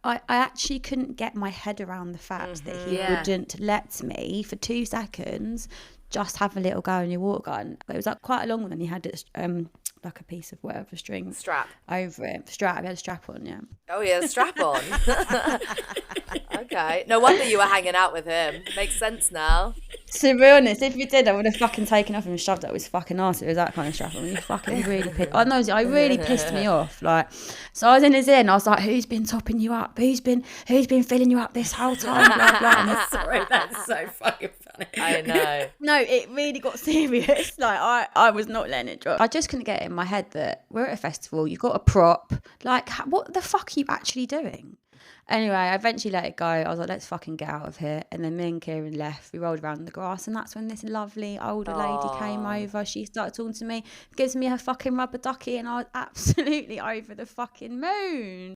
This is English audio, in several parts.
I actually couldn't get my head around the fact that he wouldn't let me for 2 seconds just have a little go on your water gun. It was like quite a long one, and he had it like a piece of whatever string strap over it. Strap. He had a strap on, yeah. Oh yeah, strap on. Okay, no wonder you were hanging out with him. Makes sense now. To be honest, if you did, I would have fucking taken off and shoved it up his fucking arse. It was that kind of strap on. You fucking really pissed. I know, I really pissed me off. Like, so I was in his ear and I was like, "Who's been topping you up? Who's been filling you up this whole time?" Blah blah. And Sorry, that's so fucking funny. I know. no, it really got serious. Like, I was not letting it drop. I just couldn't get it in my head that we're at a festival. You've got a prop. Like, what the fuck are you actually doing? Anyway, I eventually let it go. I was like, let's fucking get out of here. And then me and Kieran left. We rolled around in the grass. And that's when this lovely older lady came over. She started talking to me, gives me her fucking rubber ducky. And I was absolutely over the fucking moon.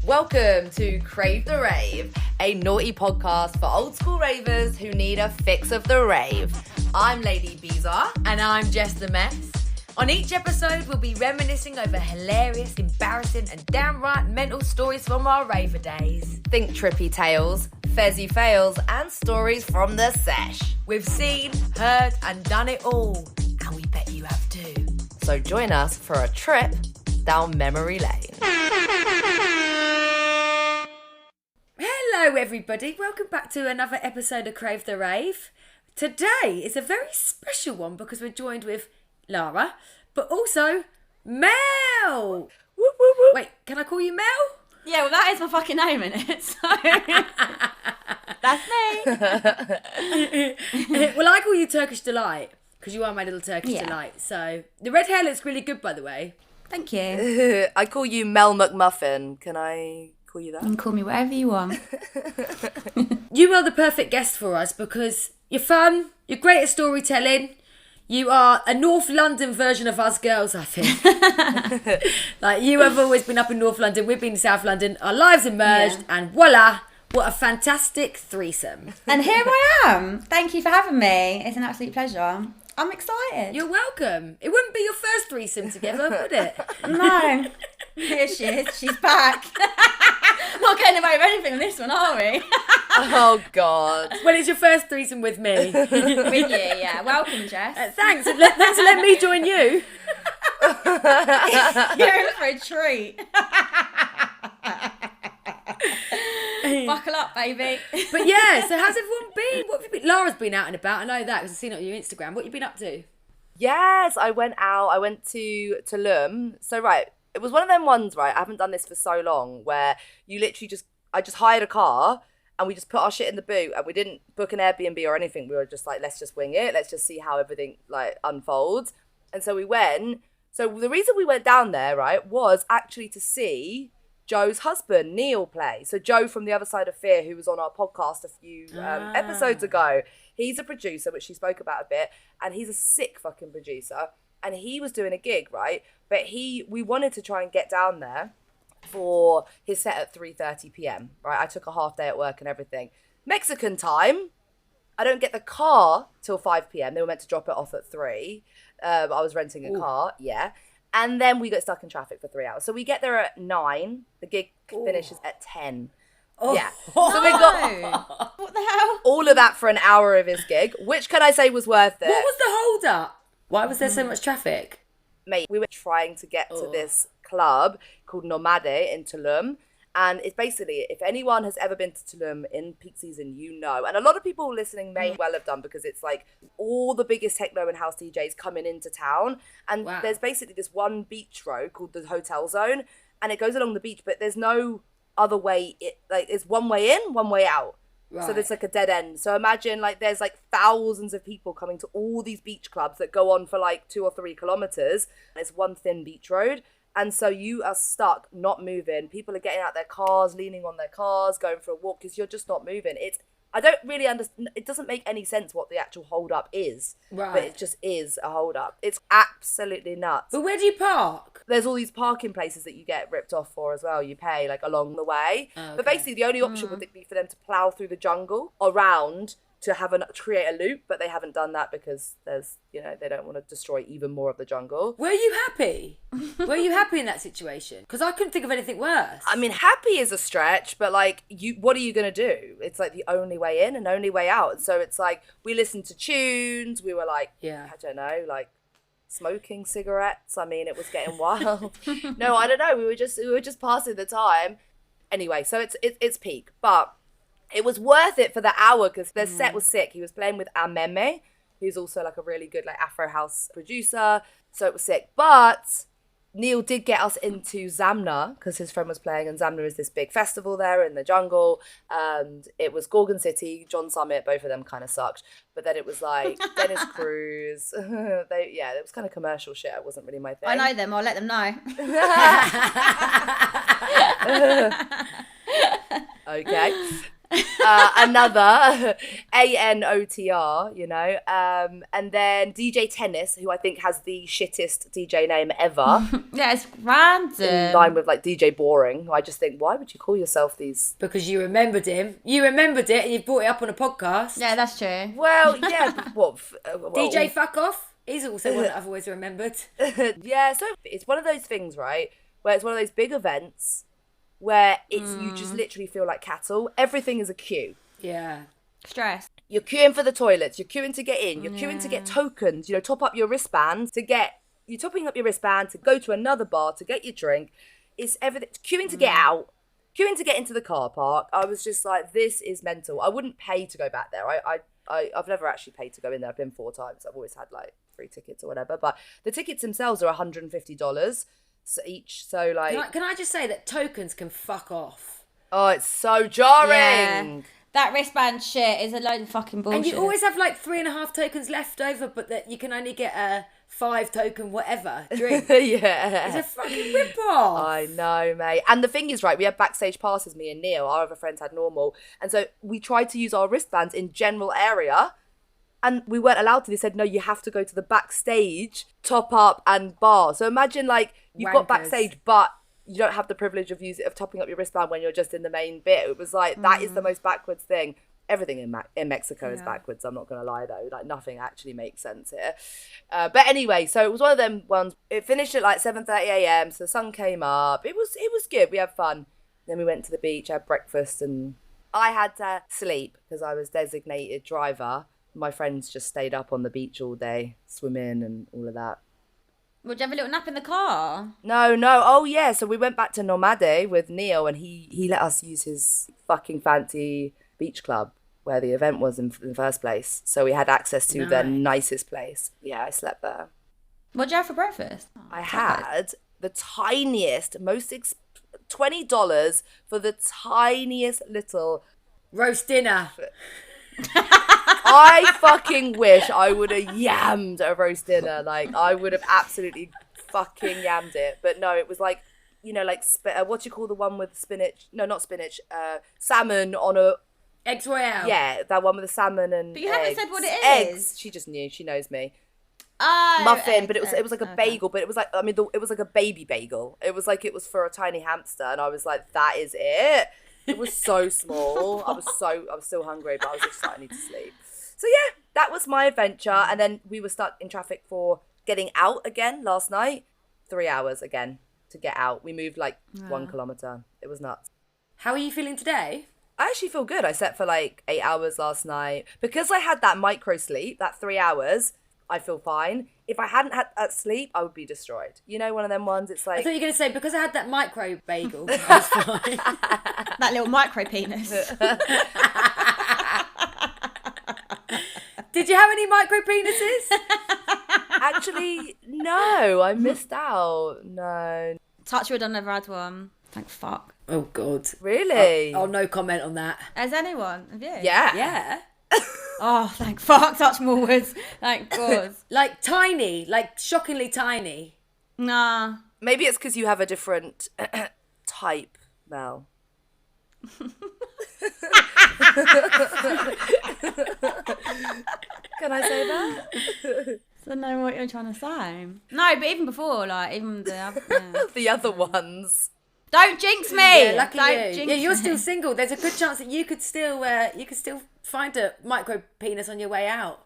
Welcome to Crave the Rave, a naughty podcast for old school ravers who need a fix of the rave. I'm Lady Bizarre. And I'm Jess the Mess. On each episode, we'll be reminiscing over hilarious, embarrassing, and downright mental stories from our raver days. Think trippy tales, fezzy fails, and stories from the sesh. We've seen, heard, and done it all. And we bet you have too. So join us for a trip down memory lane. Hello, everybody. Welcome back to another episode of Crave the Rave. Today is a very special one because we're joined with Lara, but also Mel. Whoop, whoop, whoop. Wait, can I call you Mel? Yeah, well, that is my fucking name in it. So that's me. Well, I call you Turkish Delight because you are my little Turkish Delight. So the red hair looks really good, by the way. Thank you. I call you Mel McMuffin. Can I call you that? You can call me whatever you want. You are the perfect guest for us because you're fun, you're great at storytelling. You are a North London version of us girls, I think. Like, you have always been up in North London, we've been in South London, our lives have merged, and voila, what a fantastic threesome. And here I am. Thank you for having me. It's an absolute pleasure. I'm excited. You're welcome. It wouldn't be your first threesome together, would it? No. Here she is. She's back. Not getting away with anything on this one, are we? Oh, God. Well, it's your first threesome with me. With you, yeah. Welcome, Jess. Thanks. Thanks for letting me join you. You're in for a treat. Buckle up, baby. But yeah, so how's everyone been? What have you been? Lara's been out and about. I know that because I've seen it on your Instagram. What have you been up to? Yes, I went out. I went to Tulum. So, right, it was one of them ones, right? I haven't done this for so long where you literally I just hired a car and we just put our shit in the boot and we didn't book an Airbnb or anything. We were just like, let's just wing it. Let's just see how everything like unfolds. And so we went. So the reason we went down there, right, was actually to see Joe's husband, Neil, play. So Joe from The Other Side of Fear, who was on our podcast a few episodes ago, he's a producer, which she spoke about a bit, and he's a sick fucking producer. And he was doing a gig, right? But we wanted to try and get down there for his set at 3:30 p.m, right? I took a half day at work and everything. Mexican time, I don't get the car till 5 p.m. They were meant to drop it off at 3. I was renting a car, yeah. And then we got stuck in traffic for 3 hours. So we get there at 9. The gig finishes at 10. Oh. Yeah. So we got What the hell? all of that for an hour of his gig, which can I say was worth it. What was the hold up? Why was there so much traffic? Mate, we were trying to get to this club called Nomade in Tulum. And it's basically, if anyone has ever been to Tulum in peak season, you know. And a lot of people listening may well have done because it's like all the biggest techno and house DJs coming into town. And there's basically this one beach road called the Hotel Zone. And it goes along the beach, but there's no other way. It's one way in, one way out. Right. So there's like a dead end. So imagine like there's like thousands of people coming to all these beach clubs that go on for like 2 or 3 kilometers. And it's one thin beach road. And so you are stuck, not moving. People are getting out their cars, leaning on their cars, going for a walk because you're just not moving. I don't really understand. It doesn't make any sense what the actual hold up is. Right. But it just is a hold up. It's absolutely nuts. But where do you park? There's all these parking places that you get ripped off for as well. You pay like along the way. Okay. But basically the only option would be for them to plough through the jungle around to create a loop, but they haven't done that because there's, they don't want to destroy even more of the jungle. Were you happy? Were you happy in that situation? Because I couldn't think of anything worse. I mean, happy is a stretch, but like, what are you going to do? It's like the only way in and only way out. And so it's like, we listened to tunes. We were like, I don't know, like smoking cigarettes. I mean, it was getting wild. No, I don't know. We were just passing the time. Anyway, so it's peak, but it was worth it for the hour because their set was sick. He was playing with Ameme, who's also like a really good like Afro house producer. So it was sick. But Neil did get us into Zamna because his friend was playing, and Zamna is this big festival there in the jungle. And it was Gorgon City, John Summit, both of them kind of sucked. But then it was like Dennis Cruz. It was kind of commercial shit. It wasn't really my thing. I know them. I'll let them know. Okay. Another ANOTR, and then DJ Tennis, who I think has the shittest DJ name ever. Yeah, it's random. In line with like DJ Boring, who I just think, why would you call yourself these? Because you remembered him. You remembered it and you brought it up on a podcast. Yeah, that's true. Well, yeah, but what? DJ Fuck Off. He's also one that I've always remembered. Yeah, so it's one of those things, right, where it's one of those big events where you just literally feel like cattle. Everything is a queue. Yeah. Stress. You're queuing for the toilets. You're queuing to get in. You're queuing to get tokens. Top up your wristband you're topping up your wristband to go to another bar to get your drink. It's everything. Queuing to get out. Queuing to get into the car park. I was just like, this is mental. I wouldn't pay to go back there. I've never actually paid to go in there. I've been 4 times. I've always had like free tickets or whatever. But the tickets themselves are $150. Each, so like can I just say that tokens can fuck off. Oh, it's so jarring. Yeah. That wristband shit is a load of fucking bullshit. And you always have like 3.5 tokens left over, but that you can only get a 5 token whatever drink. Yeah, it's a fucking rip-off. I know, mate. And the thing is, right, we had backstage passes, me and Neil. Our other friends had normal, and so we tried to use our wristbands in general area. And we weren't allowed to. They said, no, you have to go to the backstage, top up and bar. So imagine like you've got backstage, but you don't have the privilege of topping up your wristband when you're just in the main bit. It was like, that is the most backwards thing. Everything in Mexico is backwards. I'm not going to lie though. Like nothing actually makes sense here. But anyway, so it was one of them ones. It finished at like 7:30 a.m. So the sun came up. It was good. We had fun. Then we went to the beach, had breakfast, and I had to sleep because I was designated driver. My friends just stayed up on the beach all day, swimming and all of that. Would you have a little nap in the car? No. Oh, yeah. So we went back to Nomade with Neil, and he let us use his fucking fancy beach club where the event was in the first place. So we had access to the nicest place. Yeah, I slept there. What'd you have for breakfast? I had the tiniest, $20 for the tiniest little... roast dinner. I fucking wish I would have yammed a roast dinner. Like, I would have absolutely fucking yammed it. But no, it was like, like, what do you call the one with spinach? No, not spinach. Salmon on a... Eggs Royale. Yeah, that one with the salmon and But you haven't said what it is. Eggs. She just knew. She knows me. Oh, Muffin, but it was like a bagel, but it was like, it was like a baby bagel. It was like it was for a tiny hamster, and I was like, that is it. It was so small. I was still hungry, but I was just like, I need to sleep. So yeah, that was my adventure. And then we were stuck in traffic for getting out again last night. 3 hours again to get out. We moved like 1 kilometre. It was nuts. How are you feeling today? I actually feel good. I slept for like 8 hours last night. Because I had that micro sleep, that 3 hours, I feel fine. If I hadn't had that sleep, I would be destroyed. One of them ones, it's like... I thought you were going to say, because I had that micro bagel, I was fine. That little micro penis. Did you have any micro penises? Actually, no. I missed out. No. Touch wood, I never had one. Thank fuck. Oh, God. Really? Oh, no comment on that. Has anyone? Have you? Yeah. Yeah. Oh, thank fuck. Touch more wood. Thank God. Like tiny, like shockingly tiny. Nah. Maybe it's because you have a different type, Mel. Can I say that? I don't know what you're trying to say. No, but even before, like, even the other... Yeah. The other ones. Don't jinx me! Yeah, lucky Don't you. jinx Yeah, you're me. still single. There's a good chance that you could still find a micro penis on your way out.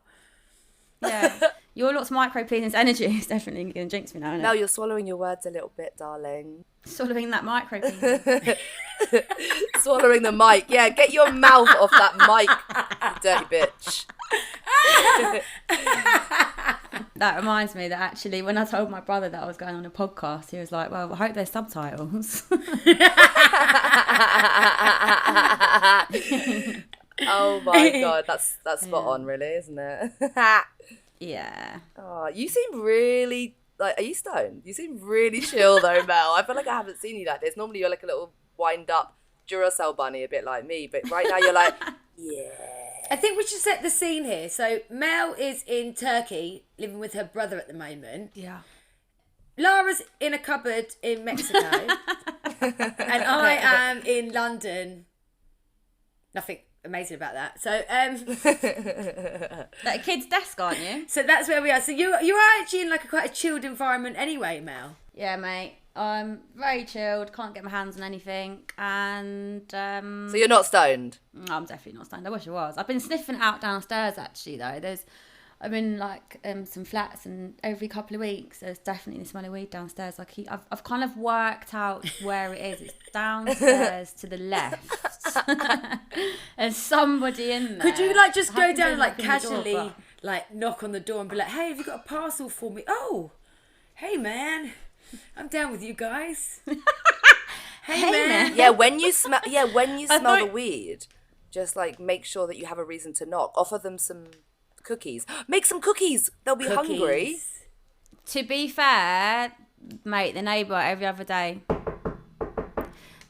Yeah. Your lot's micro penis energy is definitely going to jinx me now, isn't it? Mel, you're swallowing your words a little bit, darling. Swallowing that micro penis. Swallowing the mic. Yeah, get your mouth off that mic, you dirty bitch. That reminds me that actually when I told my brother that I was going on a podcast, he was like, well, I hope there's subtitles. Oh my God, that's spot on, really, isn't it? Yeah. Oh, you seem really, like, are you stoned? You seem really chill though, Mel. I feel like I haven't seen you like this. Normally you're like a little wind up Duracell bunny, a bit like me, but right now you're like, yeah. I think we should set the scene here. So Mel is in Turkey, living with her brother at the moment. Yeah. Lara's in a cupboard in Mexico. And I am in London. Nothing amazing about that. So At a kid's desk, aren't you? so that's where we are. So you are actually in like quite a chilled environment anyway, Mel. Yeah, mate. I'm very chilled, can't get my hands on anything, and So you're not stoned? I'm definitely not stoned. I wish I was. I've been sniffing out downstairs actually though. I'm in like some flats, and every couple of weeks there's definitely the smell of weed downstairs. I've kind of worked out where it is. It's downstairs to the left. There's somebody in there. Could you like just go haven't down been and like knocking the door, casually but- like knock on the door and be like, hey, have you got a parcel for me? Oh, hey man, I'm down with you guys. Hey man. Yeah, when you smell thought- the weed, just like make sure that you have a reason to knock. Offer them some cookies. Make some cookies. They'll be hungry. To be fair, mate, the neighbour every other day.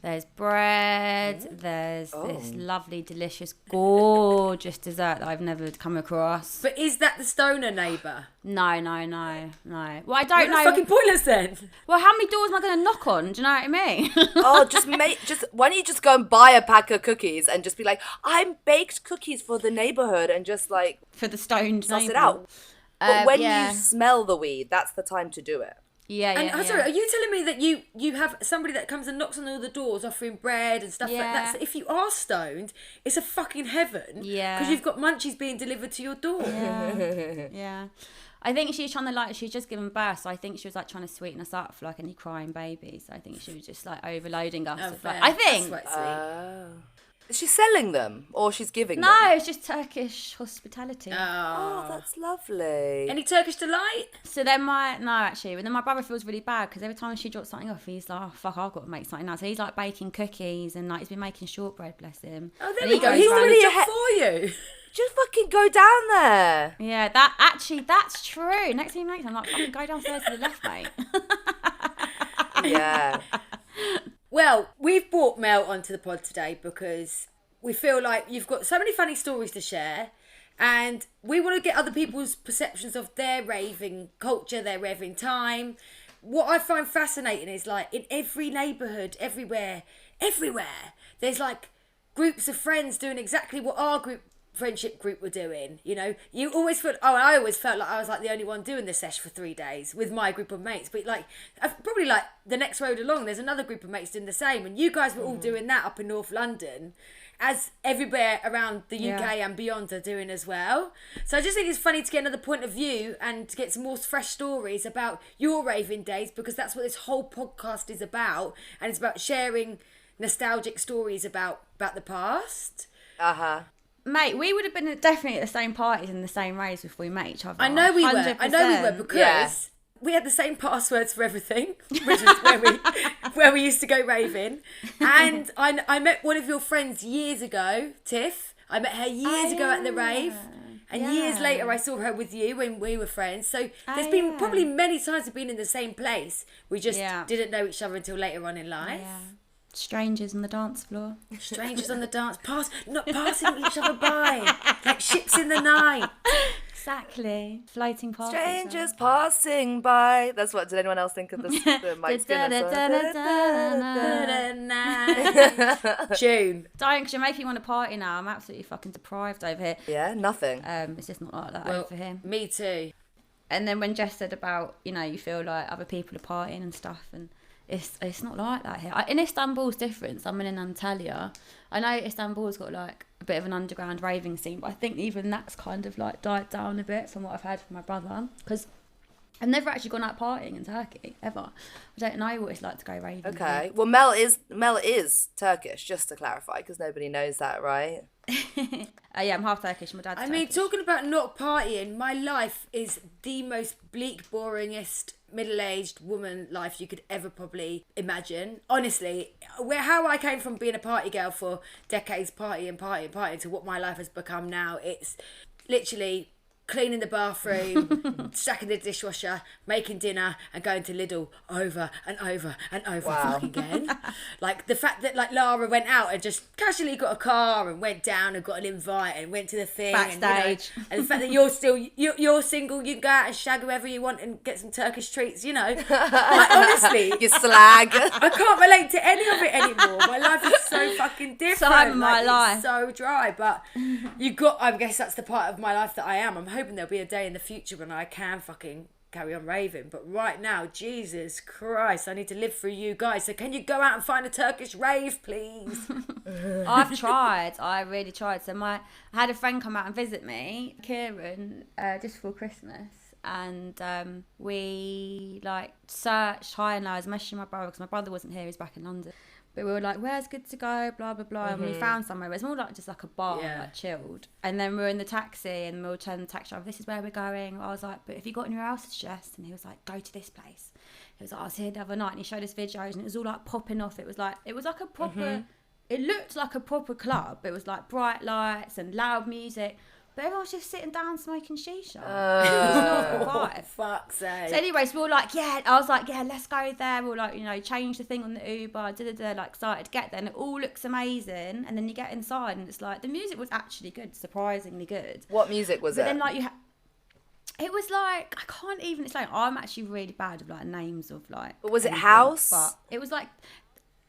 There's bread, there's this lovely, delicious, gorgeous dessert that I've never come across. But is that the stoner neighbour? No. Well, I don't Well, know. that's fucking pointless then. Well, how many doors am I going to knock on? Do you know what I mean? Oh, why don't you just go and buy a pack of cookies and just be like, I'm baked cookies for the neighbourhood, and just like For the stoned suss neighbour. it out. But when yeah. you smell the weed, that's the time to do it. Yeah, And yeah, I'm sorry, are you telling me that you have somebody that comes and knocks on all the doors offering bread and stuff like that? Yeah. So if you are stoned, it's a fucking heaven. Yeah. Because you've got munchies being delivered to your door. Yeah. I think she's trying to she's just given birth, so I think she was like trying to sweeten us up for like any crying babies. So I think she was just like overloading us. Oh, with, fair. like, I think. That's quite sweet. Is she selling them or she's giving them? No, it's just Turkish hospitality. Oh, that's lovely. Any Turkish delight? So then but then my brother feels really bad because every time she drops something off, he's like, oh fuck, I've got to make something now. So he's like baking cookies and like he's been making shortbread, bless him. Oh, there And we he go. goes He's round- doing a your job for you. Just fucking go down there. Yeah, that's true. Next thing you make, I'm like, fucking go downstairs to the left, mate. Yeah. Well, we've brought Mel onto the pod today because we feel like you've got so many funny stories to share, and we want to get other people's perceptions of their raving culture, their raving time. What I find fascinating is like in every neighbourhood, everywhere, there's like groups of friends doing exactly what our friendship group were doing. You know, you always felt, I always felt like I was like the only one doing the sesh for 3 days with my group of mates, but like probably like the next road along there's another group of mates doing the same, and you guys were all doing that up in North London, as everywhere around the UK and beyond are doing as well. So I just think it's funny to get another point of view and to get some more fresh stories about your raving days, because that's what this whole podcast is about, and it's about sharing nostalgic stories about the past. Mate, we would have been definitely at the same parties and the same raves if we met each other. I know we were 100%. because we had the same passwords for everything, which is where we used to go raving. And I met one of your friends years ago, Tiff. I met her years ago at the rave. And years later I saw her with you when we were friends. So there's been probably many times we've been in the same place. We just didn't know each other until later on in life. Yeah. Strangers on the dance floor. Strangers on the dance, not passing each other by, like ships in the night. Exactly. Floating past. Strangers passing by. That's what. Did anyone else think of this? The Mike Skinner song? June. Don't, because you're making me want to party now. I'm absolutely fucking deprived over here. Yeah, nothing. It's just not like that over here. Me too. And then when Jess said about, you know, you feel like other people are partying and stuff, and it's not like that here. In Istanbul's different. I'm in Antalya. I know Istanbul's got like a bit of an underground raving scene, but I think even that's kind of like died down a bit from what I've heard from my brother, because I've never actually gone out partying in Turkey ever. I don't know what it's like to go raving. Okay. Well, Mel is Turkish, just to clarify, because nobody knows that, right? Yeah, I'm half Turkish. My dad's I Turkish. mean, talking about not partying, my life is the most bleak, boringest, middle-aged woman life you could ever probably imagine. Honestly, how I came from being a party girl for decades, partying to what my life has become now, it's literally cleaning the bathroom, stacking the dishwasher, making dinner, and going to Lidl over and over and over fucking again. Like the fact that like Lara went out and just casually got a car and went down and got an invite and went to the thing backstage, and the fact that you're single, you can go out and shag whoever you want and get some Turkish treats, you know. Like, honestly, You slag. I can't relate to any of it anymore. My life is so fucking different. Time of my life. It's so dry, but I guess that's the part of my life that I am. I'm hoping there'll be a day in the future when I can fucking carry on raving, but right now, Jesus Christ, I need to live through you guys. So can you go out and find a Turkish rave, please? I've tried. I really tried. So I had a friend come out and visit me, Kieran, just before Christmas, and we like searched high and low. I was messaging my brother because my brother wasn't here; he's back in London. But we were like, where's good to go, blah, blah, blah. And we found somewhere. It was more like just like a bar, like chilled. And then we were in the taxi and we were telling the taxi driver, this is where we're going. I was like, but if you got anywhere else to suggest? And he was like, go to this place. He was like, I was here the other night. And he showed us videos and it was all like popping off. It was like a proper, it looked like a proper club. It was like bright lights and loud music. But everyone was just sitting down smoking shisha. It was not the vibe. Fuck's sake. So anyways, we were like, I was like, let's go there. We were like, change the thing on the Uber, like excited to get there. And it all looks amazing. And then you get inside and it's like, the music was actually good, surprisingly good. What music was it? But then like it was like, I can't even explain. I'm actually really bad with like names of like. But was it anything, house? But it was like,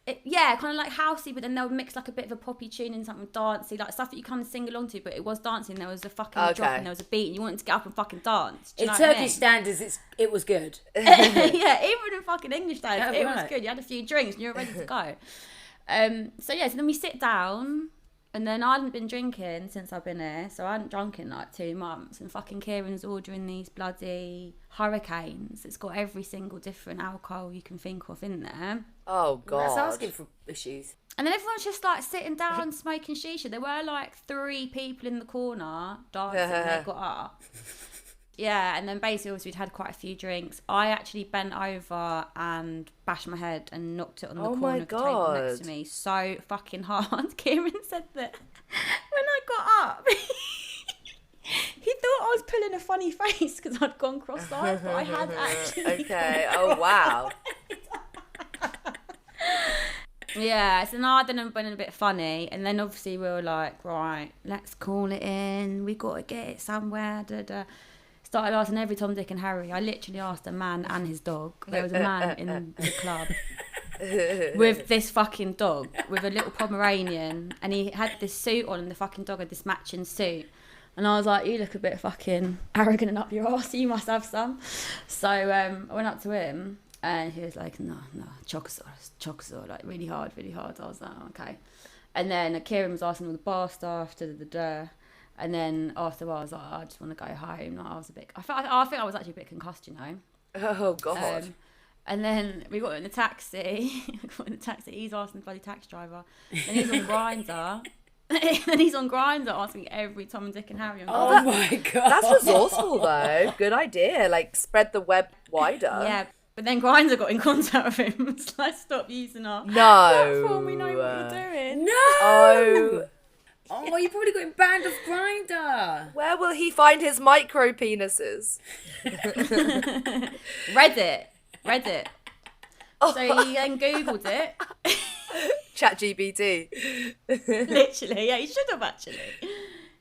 kind of like housey, but then they'll mix like a bit of a poppy tune and something dancey, like stuff that you kind of sing along to, but it was dancing. There was a fucking drop and there was a beat and you wanted to get up and fucking dance. In Turkish standards, it was good. Yeah, even in fucking English standards, it was good. You had a few drinks and you were ready to go. So then we sit down. And then I hadn't been drinking since I've been here, so I hadn't drunk in like 2 months. And fucking Kieran's ordering these bloody hurricanes. It's got every single different alcohol you can think of in there. Oh, God. That's asking for issues. And then everyone's just like sitting down smoking shisha. There were like 3 people in the corner dancing. They got up. Yeah, and then basically we'd had quite a few drinks. I actually bent over and bashed my head and knocked it on the corner of the table next to me so fucking hard. Kieran said that when I got up, he thought I was pulling a funny face because I'd gone cross-eyed, but I had actually. Okay, oh wow. Yeah, so now then I'm being a bit funny, and then obviously we were like, right, let's call it in. We got to get it somewhere. Started asking every Tom, Dick and Harry. I literally asked a man and his dog. There was a man in the club with this fucking dog, with a little Pomeranian, and he had this suit on and the fucking dog had this matching suit. And I was like, you look a bit fucking arrogant and up your arse, you must have some. So I went up to him and he was like, no, chocosaur, like really hard. I was like, oh, okay. And then Kieran was asking all the bar staff, and then after a while, I was like, I just want to go home. Like, I think I was actually a bit concussed, Oh, God. And then we got in the taxi. He's asking the bloody taxi driver. And he's on Grindr. And he's on Grindr asking every Tom and Dick and Harry. Oh, my God. That's resourceful, though. Good idea. Like, spread the web wider. Yeah. But then Grindr got in contact with him. It's like, stop using our No. platform. We know what you're doing. No. Oh, you probably got him banned off Grindr. Where will he find his micro penises? Reddit. So he then Googled it. ChatGPT. Literally, yeah, he should have actually.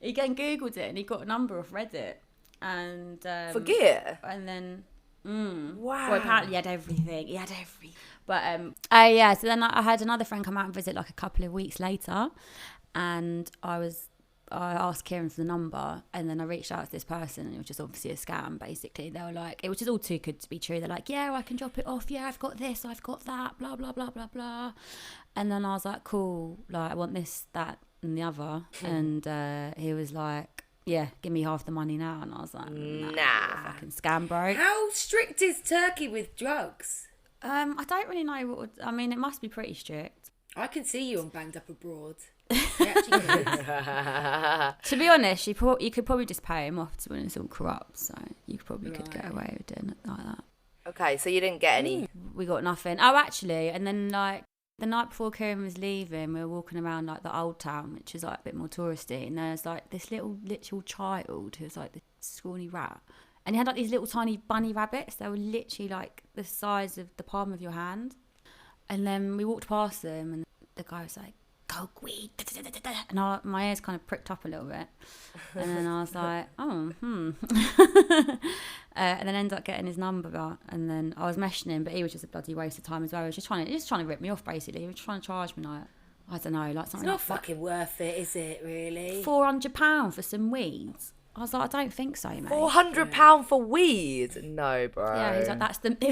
He then Googled it and he got a number off Reddit. And For gear? And then Wow. well, apparently he had everything. But so then I had another friend come out and visit like a couple of weeks later, and I I asked Kieran for the number, and then I reached out to this person, and it was just obviously a scam, basically. They were like, it was just all too good to be true. They're like, yeah, I can drop it off. Yeah, I've got this, I've got that, blah, blah, blah, blah, blah. And then I was like, cool, like, I want this, that, and the other. And he was like, yeah, give me half the money now. And I was like, nah. Fucking scam, bro. How strict is Turkey with drugs? I don't really know what I mean, it must be pretty strict. I can see you on Banged Up Abroad. To be honest, you could probably just pay him off when it's all corrupt, so you probably could get away with doing it like that. Okay, so you didn't get any. We got nothing. Oh, actually, and then like the night before Kieran was leaving, we were walking around like the old town, which is like a bit more touristy, and there's like this little child who was like the scrawny rat, and he had like these little tiny bunny rabbits. They were literally like the size of the palm of your hand. And then we walked past them, and the guy was like, "Coke, weed," and my ears kind of pricked up a little bit, and then I was like, "Oh, and then ended up getting his number, and then I was messaging him, but he was just a bloody waste of time as well. He was just trying to rip me off, basically. He was trying to charge me like, I don't know, like something. It's not like fucking worth it, is it? Really? £400 for some weeds. I was like, I don't think so, mate. £400 for weed? No, bro. Yeah, he was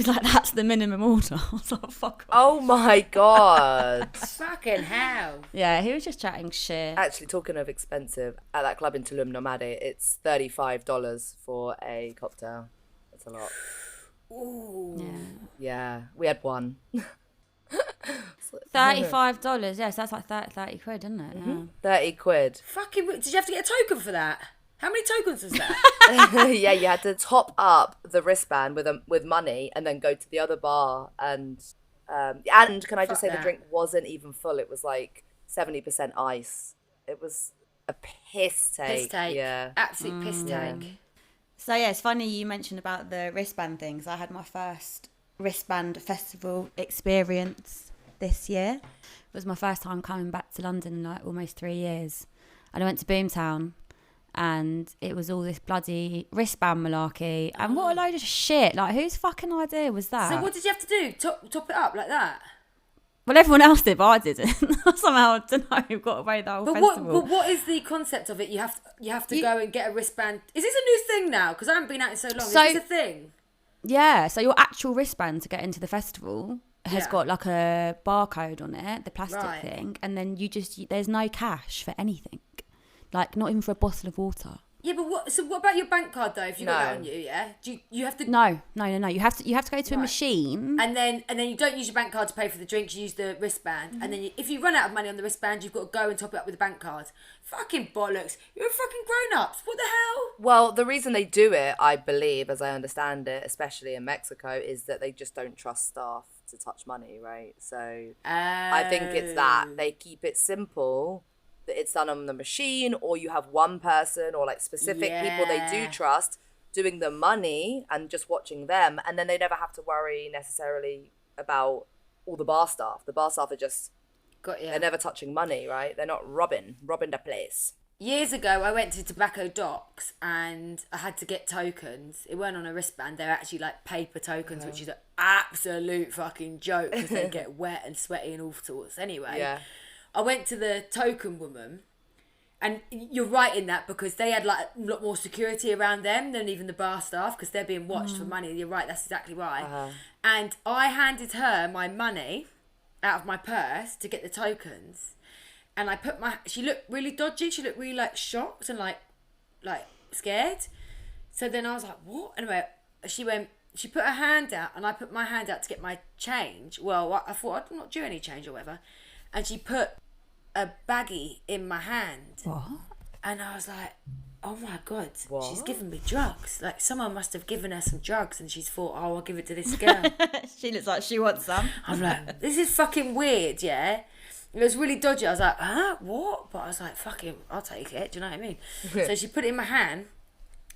like, that's the minimum order. I was like, fuck off. Oh my god. Fucking hell. Yeah, he was just chatting shit. Actually, talking of expensive, at that club in Tulum, Nomade, it's $35 for a cocktail. That's a lot. Ooh. Yeah, we had one. $35, yes, that's like 30 quid, isn't it? Mm-hmm. 30 quid. Fucking, did you have to get a token for that? How many tokens was that? Yeah, you had to top up the wristband with money and then go to the other bar and can I just say the drink wasn't even full. It was like 70% ice. It was a piss take. Piss take. Yeah. Absolute piss take. So yeah, it's funny you mentioned about the wristband things. I had my first wristband festival experience this year. It was my first time coming back to London in like almost 3 years. And I went to Boomtown. And it was all this bloody wristband malarkey. And what a load of shit. Like, whose fucking idea was that? So what did you have to do? Top it up like that? Well, everyone else did, but I didn't. Somehow, I don't know, got away the whole festival. But what is the concept of it? You have to go and get a wristband. Is this a new thing now? Because I haven't been out in so long. So, is this a thing? Yeah, so your actual wristband to get into the festival has got like a barcode on it, the plastic thing. And then there's no cash for anything. Like, not even for a bottle of water. Yeah, but what about your bank card though? If you got that on you, yeah, you have to. No. You have to go to a machine, and then you don't use your bank card to pay for the drinks. You use the wristband, and then if you run out of money on the wristband, you've got to go and top it up with a bank card. Fucking bollocks! You're fucking grown-ups. What the hell? Well, the reason they do it, I believe, as I understand it, especially in Mexico, is that they just don't trust staff to touch money, right? So I think it's that they keep it simple. It's done on the machine, or you have one person or like specific people they do trust doing the money and just watching them, and then they never have to worry necessarily about all the bar staff. The bar staff are just they're never touching money, right? They're not robbing the place. Years ago, I went to Tobacco Docks and I had to get tokens. It weren't on a wristband. They're actually like paper tokens, which is an absolute fucking joke because they get wet and sweaty and all sorts. Anyway, I went to the token woman, and you're right in that because they had like a lot more security around them than even the bar staff because they're being watched for money. You're right, that's exactly right. And I handed her my money out of my purse to get the tokens, and she looked really dodgy. She looked really like shocked and like scared. So then I was like, what? Anyway, she put her hand out and I put my hand out to get my change. Well, I thought I'm not due any change or whatever. And she put a baggie in my hand. What? And I was like, oh my God, she's giving me drugs. Like, someone must have given her some drugs and she's thought, oh, I'll give it to this girl. She looks like she wants some. I'm like, this is fucking weird, yeah? It was really dodgy. I was like, huh? What? But I was like, fucking, I'll take it. Do you know what I mean? So she put it in my hand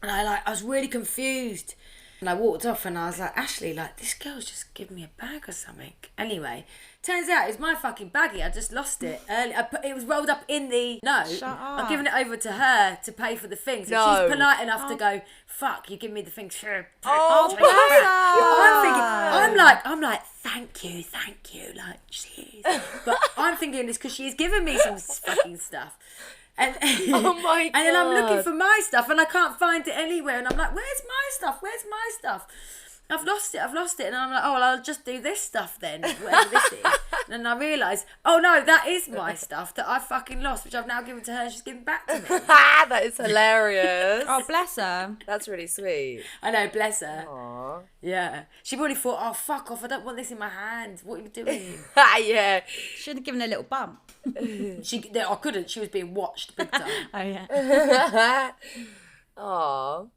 and I was really confused. And I walked off and I was like, Ashley, like, this girl's just giving me a bag or something. Anyway, turns out it's my fucking baggie. I just lost it early. It was rolled up in the note. Shut up. I've given it over to her to pay for the thing. So she's polite enough to go, fuck, you give me the thing. Sure. I'm like, thank you. Like, jeez. But I'm thinking it's because she's given me some fucking stuff. And Oh my and then I'm looking God. for my stuff and I can't find it anywhere. And I'm like, where's my stuff? Where's my stuff? I've lost it. And I'm like, oh, well, I'll just do this stuff then, whatever this is. And then I realise, oh no, that is my stuff that I fucking lost, which I've now given to her and she's given back to me. That is hilarious. Oh, bless her. That's really sweet. I know, bless her. Aww. Yeah. She probably thought, oh, fuck off, I don't want this in my hand. What are you doing? Yeah. Should have given her a little bump. I couldn't. She was being watched big time. Oh, yeah. Aww.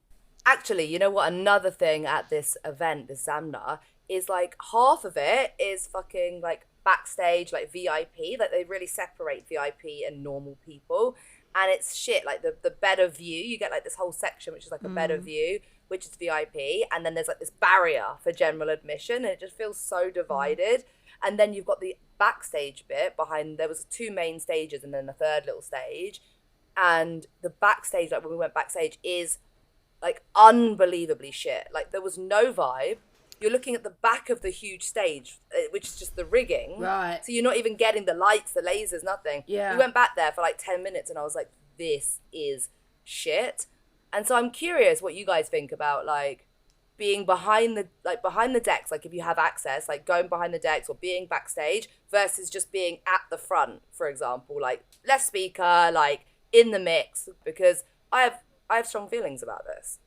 Actually, you know what? Another thing at this event, this Zamna, is like half of it is fucking like backstage, like VIP. Like they really separate VIP and normal people. And it's shit. Like the better view, you get like this whole section, which is like a better view, which is VIP. And then there's like this barrier for general admission. And it just feels so divided. And then you've got the backstage bit behind. There was 2 main stages and then a third little stage. And the backstage, like when we went backstage, is like unbelievably shit. Like there was no vibe. You're looking at the back of the huge stage, which is just the rigging. Right. So you're not even getting the lights, the lasers, nothing. Yeah. We went back there for like 10 minutes and I was like, this is shit. And so I'm curious what you guys think about like being behind the decks, like if you have access, like going behind the decks or being backstage versus just being at the front, for example, like left speaker, like in the mix, because I have strong feelings about this.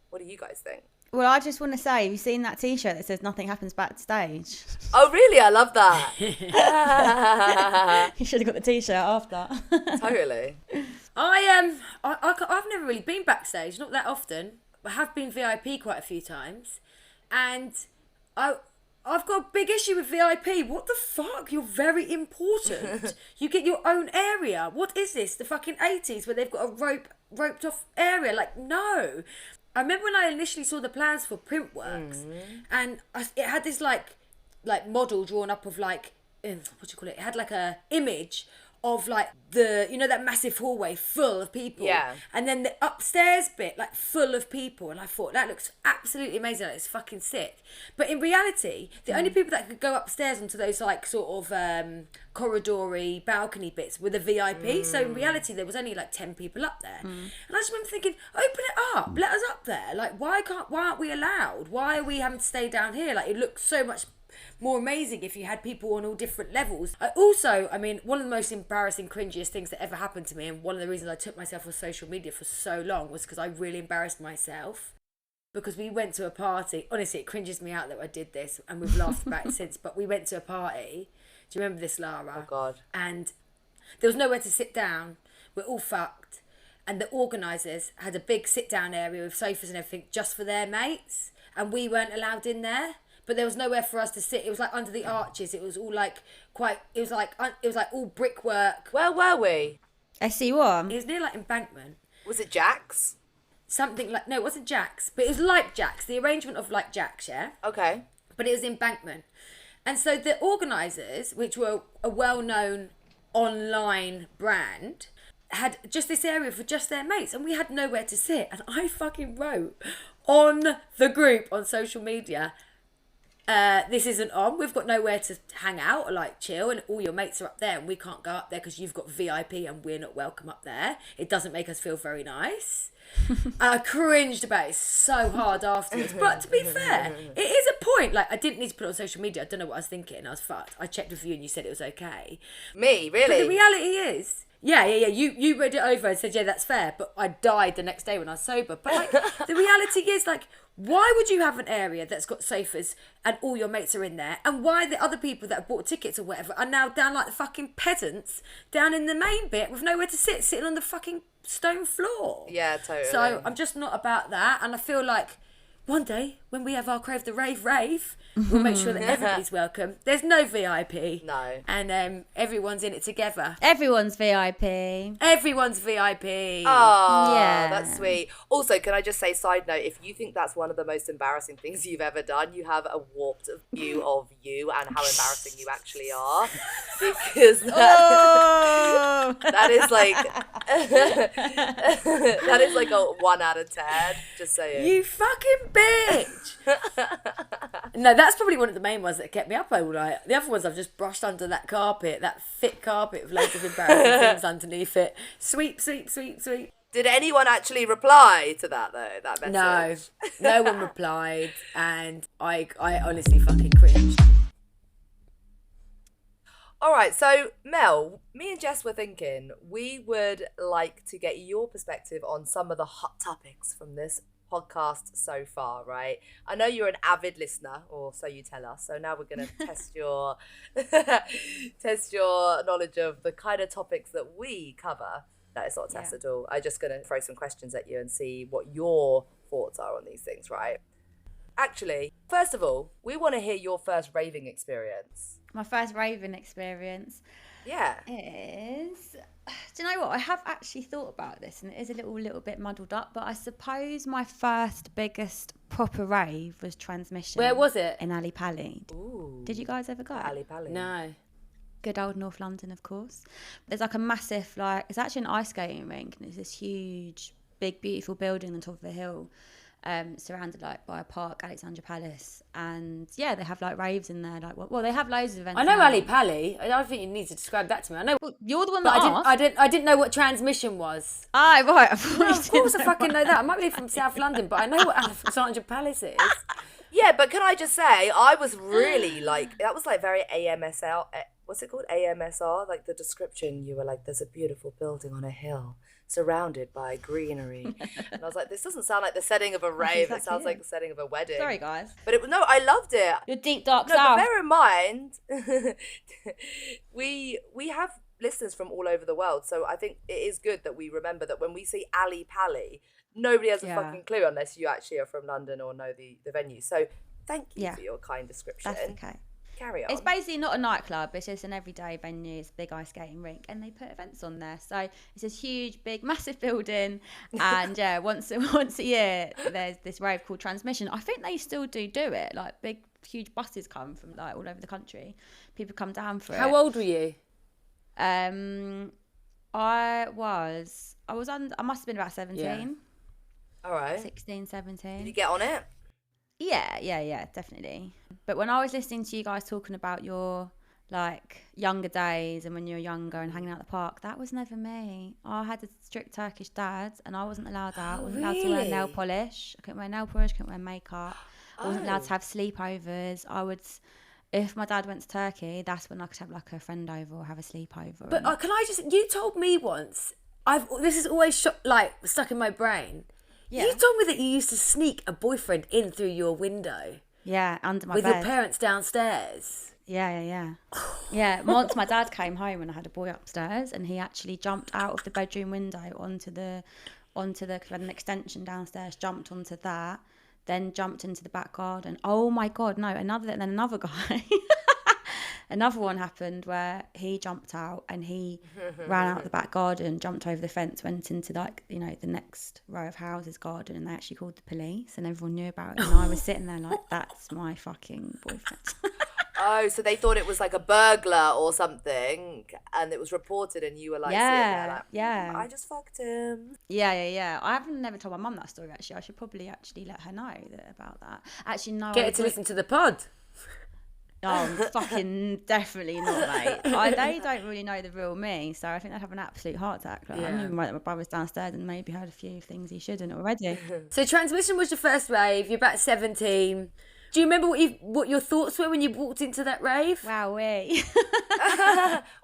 What do you guys think? Well, I just want to say, have you seen that T-shirt that says "Nothing happens backstage"? Oh, really? I love that. You should have got the T-shirt after. Totally. I've never really been backstage, not that often. I have been VIP quite a few times, and I've got a big issue with VIP. What the fuck? You're very important. You get your own area. What is this? The fucking 80s where they've got a roped off area? Like, no. I remember when I initially saw the plans for Printworks, and it had this like model drawn up of like, what do you call it? It had like a image of like that massive hallway full of people. Yeah. And then the upstairs bit like full of people. And I thought, that looks absolutely amazing. Like, it's fucking sick. But in reality, the only people that could go upstairs onto those like sort of corridory balcony bits were the VIP. So in reality, there was only like 10 people up there. And I just remember thinking, open it up, let us up there. Like, why aren't we allowed? Why are we having to stay down here? Like, it looks so much more amazing if you had people on all different levels. I mean, one of the most embarrassing, cringiest things that ever happened to me, and one of the reasons I took myself off social media for so long, was because I really embarrassed myself. Because we went to a party. Honestly, it cringes me out that I did this, and we've laughed about it since, but we went to a party. Do you remember this, Lara? Oh, God. And there was nowhere to sit down. We're all fucked. And the organisers had a big sit-down area with sofas and everything just for their mates, and we weren't allowed in there. But there was nowhere for us to sit. It was like under the arches. It was all like it was like all brickwork. Where were we? SC1. It was near like Embankment. Was it Jack's? Something like, no, it wasn't Jack's, but it was like Jack's. The arrangement of like Jack's, yeah? Okay. But it was Embankment. And so the organisers, which were a well-known online brand, had just this area for just their mates, and we had nowhere to sit. And I fucking wrote on the group on social media, this isn't on. We've got nowhere to hang out or like chill, and all your mates are up there, and we can't go up there because you've got VIP and we're not welcome up there. It doesn't make us feel very nice. I cringed about it so hard afterwards. But to be fair, it is a point. Like, I didn't need to put it on social media. I don't know what I was thinking. I was fucked. I checked with you and you said it was okay. Me, really? But the reality is, yeah. You read it over and said, yeah, that's fair. But I died the next day when I was sober. But like, the reality is, like, why would you have an area that's got sofas and all your mates are in there? And why the other people that have bought tickets or whatever are now down like the fucking peasants down in the main bit with nowhere to sit, sitting on the fucking stone floor? Yeah, totally. So I'm just not about that. And I feel like one day when we have our Crave the Rave, we'll make sure that everybody's welcome. There's no VIP. No. And everyone's in it together. Everyone's VIP. Everyone's VIP. Oh, Yeah. that's sweet. Also, can I just say, side note, if you think that's one of the most embarrassing things you've ever done, you have a warped view of you and how embarrassing you actually are. Because that is like That is like a 1 out of 10. Just saying. You fucking bitch. No, that's probably one of the main ones that kept me up all night. The other ones I've just brushed under that carpet, that thick carpet with loads of embarrassing things underneath it. Sweep, sweep, sweep, sweep. Did anyone actually reply to that though? That message? No one replied, and I honestly fucking cringed. All right, so Mel, me and Jess were thinking we would like to get your perspective on some of the hot topics from this podcast so far, right? I know you're an avid listener, or so you tell us. So now we're going to test your knowledge of the kind of topics that we cover. No, it's not a test at all. I'm just going to throw some questions at you and see what your thoughts are on these things, right? Actually, first of all, we want to hear your first raving experience. My first raving experience is... Do you know what? I have actually thought about this, and it is a little bit muddled up, but I suppose my first biggest proper rave was Transmission. Where was it? In Ali Pali. Ooh. Did you guys ever go? Ali Pali. No. Good old North London, of course. There's like a massive, it's actually an ice skating rink, and it's this huge, big, beautiful building on top of a hill, surrounded by a park, Alexandra Palace, and yeah, they have like raves in there. Well, they have loads of events. I know now. Ali Pali. I don't think you need to describe that to me. I know. Well, you're the one But that asked. I didn't know what Transmission was. Ah, right. No, of course I fucking know that. I might be from South London, but I know what Alexandra Palace is. Yeah, but can I just say, I was really that was like very AMSL. What's it called? AMSR? Like the description, you were like, there's a beautiful building on a hill surrounded by greenery. And I was like, this doesn't sound like the setting of a rave. It sounds like the setting of a wedding. Sorry, guys. But I loved it. Your deep dark No, but south. bear in mind, we have listeners from all over the world. So I think it is good that we remember that when we say Ali Pali, nobody has a fucking clue unless you actually are from London or know the venue. So thank you for your kind description. That's okay. Carry on. It's basically not a nightclub, it's just an everyday venue. It's a big ice skating rink, and they put events on there. So it's this huge, big, massive building, and yeah, once a year there's this rave called Transmission. I think they still do it. Like big, huge buses come from like all over the country. People come down for it. How old were you? I must have been about 17. Yeah. All right. 16, 17. Did you get on it? Yeah, definitely. But when I was listening to you guys talking about your like younger days and when you were younger and hanging out at the park, that was never me. I had a strict Turkish dad, and I wasn't allowed out. I wasn't allowed to wear nail polish. I couldn't wear nail polish, couldn't wear makeup. I wasn't allowed to have sleepovers. If my dad went to Turkey, that's when I could have like a friend over or have a sleepover. But you told me once, this is always stuck in my brain. Yeah. You told me that you used to sneak a boyfriend in through your window. Yeah, under my bed. With your parents downstairs. Yeah. Yeah, once my dad came home and I had a boy upstairs, and he actually jumped out of the bedroom window onto the, cause we had an extension downstairs, jumped onto that, then jumped into the back garden. Oh my God, no, another guy. Another one happened where he jumped out and he ran out the back garden, jumped over the fence, went into the next row of houses garden, and they actually called the police and everyone knew about it. And I was sitting there like, that's my fucking boyfriend. Oh, so they thought it was like a burglar or something, and it was reported, and you were like, sitting there like, yeah, I just fucked him. Yeah. I haven't never told my mum that story actually. I should probably actually let her know about that. Actually, no. Get her to listen to the pod. Oh, fucking definitely not, mate. They don't really know the real me, so I think they'd have an absolute heart attack. I'm even right that my brother's downstairs and maybe heard a few things he shouldn't already. So Transmission was your first rave. You're about 17. Do you remember what your thoughts were when you walked into that rave? Wowee.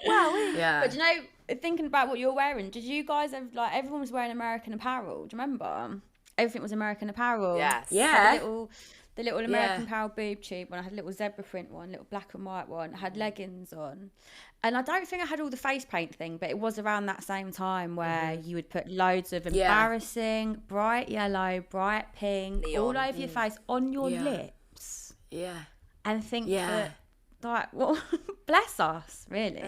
Yeah. But you know, thinking about what you're wearing, did you guys have everyone was wearing American Apparel? Do you remember? Everything was American Apparel. Yes. Yeah. The little American Apparel boob tube one. I had a little zebra print one, little black and white one. I had leggings on. And I don't think I had all the face paint thing, but it was around that same time where you would put loads of embarrassing, bright yellow, bright pink, neon, all over your face, on your lips. Yeah. And think that, well, bless us, really.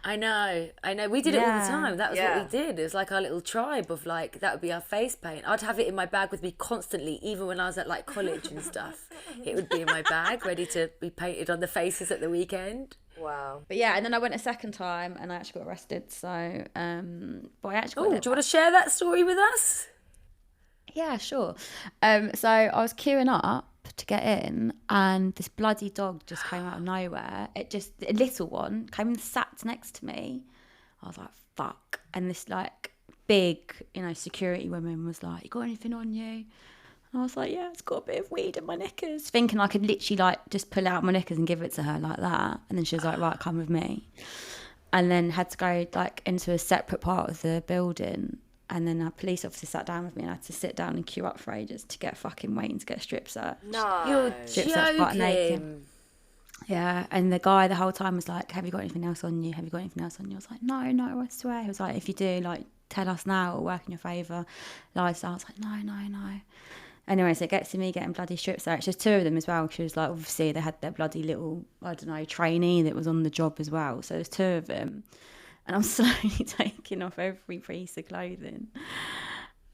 I know. We did it all the time. That was what we did. It was like our little tribe of that would be our face paint. I'd have it in my bag with me constantly, even when I was at college and stuff. It would be in my bag, ready to be painted on the faces at the weekend. Wow. But yeah, and then I went a second time and I actually got arrested. So, but I actually Oh, got do you want to share that story with us? Yeah, sure. So I was queuing up to get in, and this bloody dog just came out of nowhere. A little one, came and sat next to me. I was like, fuck. And this like big, security woman was like, you got anything on you? And I was like, yeah, it's got a bit of weed in my knickers. Thinking I could literally like just pull out my knickers and give it to her like that. And then she was like, right, come with me. And then had to go like into a separate part of the building. And then a police officer sat down with me and I had to sit down and queue up for ages to get fucking waiting to get a strip search. No. You're Strip search butt naked. joking. Yeah, and the guy the whole time was like, have you got anything else on you? Have you got anything else on you? I was like, no, I swear. He was like, if you do, like, tell us now, it'll work in your favour. Lies. I was like, no. Anyway, so it gets to me getting bloody strip search. There's two of them as well. She was like, obviously they had their bloody little, I don't know, trainee that was on the job as well. So there's two of them. And I'm slowly taking off every piece of clothing.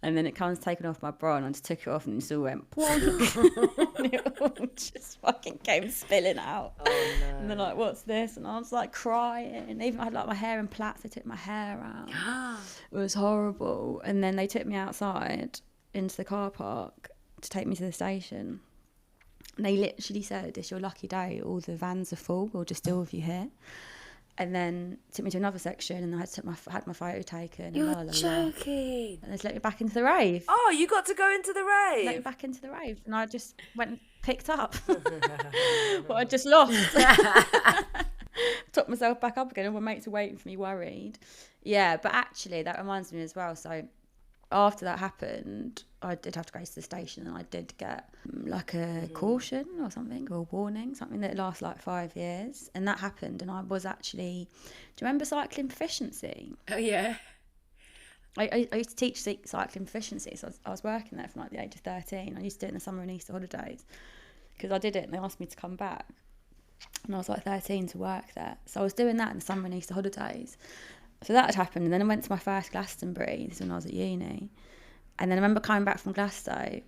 And then it comes taking off my bra, and I just took it off and it just all went, and it all just fucking came spilling out. Oh, no. And they're like, what's this? And I was like crying. Even I had like my hair in plaits, they took my hair out. It was horrible. And then they took me outside into the car park to take me to the station. And they literally said, it's your lucky day, all the vans are full, we'll just deal with you here. And then took me to another section, and I had my photo taken. You're joking. And they just let me back into the rave. Oh, you got to go into the rave. Let me back into the rave, and I just went and picked up what I just lost. Took myself back up again, and my mates were waiting for me, worried. Yeah, but actually, that reminds me as well. So after that happened, I did have to go to the station, and I did get like a caution or something, or a warning, something that lasts like 5 years. And that happened, and I was actually, do you remember cycling proficiency? Oh, yeah. I used to teach cycling proficiency, so I was working there from like the age of 13. I used to do it in the summer and Easter holidays because I did it and they asked me to come back. And I was like 13 to work there. So I was doing that in the summer and Easter holidays. So that had happened, and then I went to my first Glastonbury. This is when I was at uni. And then I remember coming back from Glasto,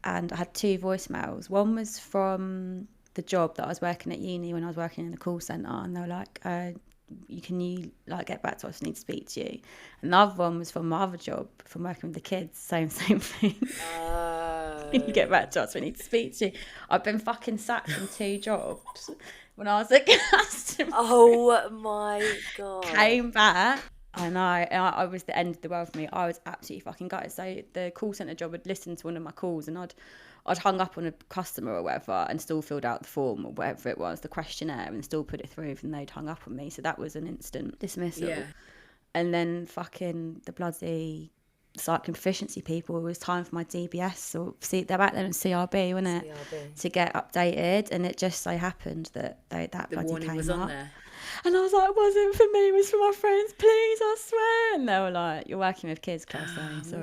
and I had 2 voicemails. One was from the job that I was working at uni when I was working in the call centre, and they were like, can you like get back to us? I need to speak to you. And the other one was from my other job, from working with the kids. Same thing. Can you get back to us? We need to speak to you. I've been fucking sacked from 2 jobs when I was at Glasto. Oh my God. Came back. I know. And I was the end of the world for me. I was absolutely fucking gutted. So the call centre job had listened to one of my calls, and I'd hung up on a customer or whatever and still filled out the form or whatever it was, the questionnaire, and still put it through, and they'd hung up on me. So that was an instant dismissal. Yeah. And then fucking the bloody cycling proficiency people, it was time for my DBS, or see, they're back then in CRB, wasn't it? CRB. To get updated, and it just so happened that that The bloody warning came was up. on there. And I was like, it wasn't for me, it was for my friends, please, I swear. And they were like, you're working with kids, Claire, sorry. So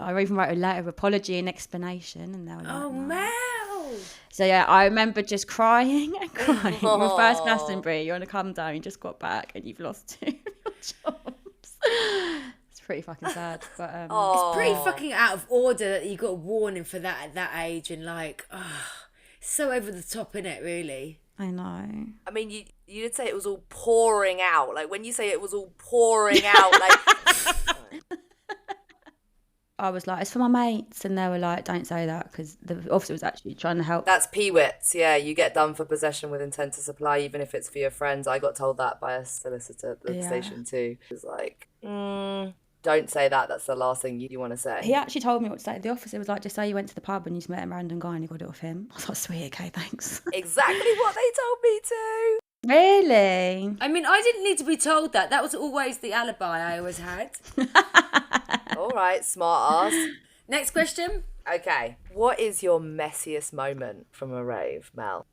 I even wrote a letter of apology and explanation, and they were like, Oh, no. Mel. So yeah, I remember just crying and crying. Your first Glastonbury, you're on a comedown, you just got back and you've lost 2 of your jobs. It's pretty fucking sad. But It's pretty fucking out of order that you got a warning for that at that age, and like, so over the top, innit, really? I know. I mean, you did say it was all pouring out. Like, when you say it was all pouring out, like... I was like, it's for my mates, and they were like, don't say that, because the officer was actually trying to help. That's peewits, yeah. You get done for possession with intent to supply, even if it's for your friends. I got told that by a solicitor at the station too. It was like, don't say that. That's the last thing you want to say. He actually told me what to say. The officer was like, just say you went to the pub and you just met a random guy and you got it off him. I was like, sweet, okay, thanks. Exactly what they told me to. Really? I mean, I didn't need to be told that. That was always the alibi I always had. All right, smart ass. Next question. Okay. What is your messiest moment from a rave, Mel?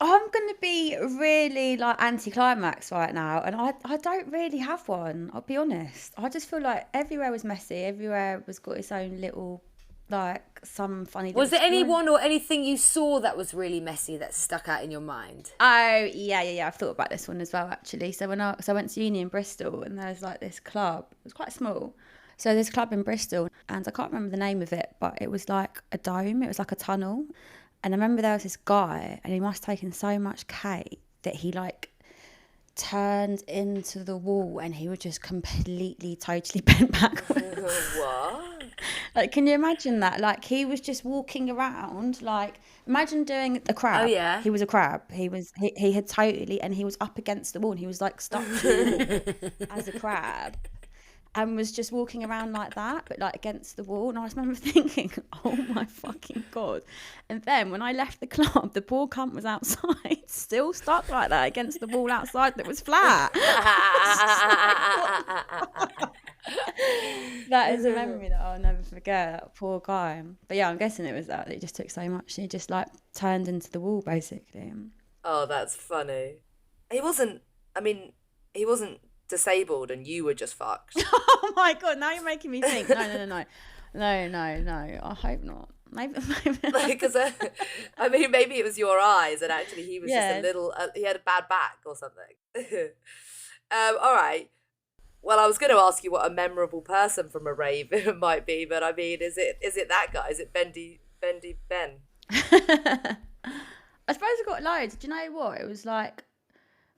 I'm going to be really like anti-climax right now, and I don't really have one, I'll be honest. I just feel like everywhere was messy, everywhere was got its own little, like, some funny... Was there story. anyone or anything you saw that was really messy that stuck out in your mind? Oh, yeah, I've thought about this one as well, actually. So I went to uni in Bristol, and there was like this club, it was quite small. So this club in Bristol, and I can't remember the name of it, but it was like a dome, it was like a tunnel. And I remember there was this guy, and he must have taken so much cake that he like turned into the wall and he was just completely, totally bent backwards. What? Like, can you imagine that? Like, he was just walking around. Like, imagine doing a crab. Oh, yeah. He was a crab. He had totally, and he was up against the wall. And he was like stuck to the wall as a crab, and was just walking around like that, but like against the wall. And I just remember thinking, oh my fucking God. And then when I left the club, the poor cunt was outside, still stuck like that against the wall outside that was flat. That is a memory that I'll never forget, that poor guy. But yeah, I'm guessing it was that he just took so much. He just like turned into the wall, basically. Oh, that's funny. He wasn't disabled and you were just fucked. Oh my God, now you're making me think. No. I hope not. Maybe. Because I mean, maybe it was your eyes and actually he was just a little, he had a bad back or something. All right. Well, I was going to ask you what a memorable person from a rave might be, but I mean, is it that guy? Is it Bendy Ben? I suppose I got loads. Do you know what? It was like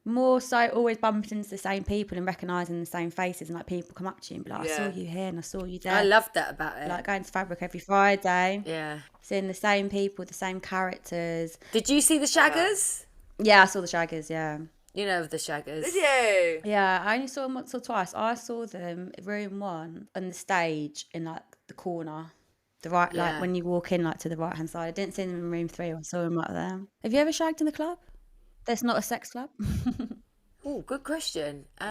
more so always bumping into the same people and recognising the same faces, and like people come up to you and be like, I saw you here and I saw you there. I loved that about it. Like going to Fabric every Friday. Yeah. Seeing the same people, the same characters. Did you see the Shaggers? Yeah, I saw the Shaggers, yeah. You know of the Shaggers. Did you? Yeah, I only saw them once or twice. I saw them room 1 on the stage in like the corner. The right, like when you walk in like to the right hand side. I didn't see them in room 3. I saw them right there. Have you ever shagged in the club? That's not a sex club. Oh, good question. Yeah,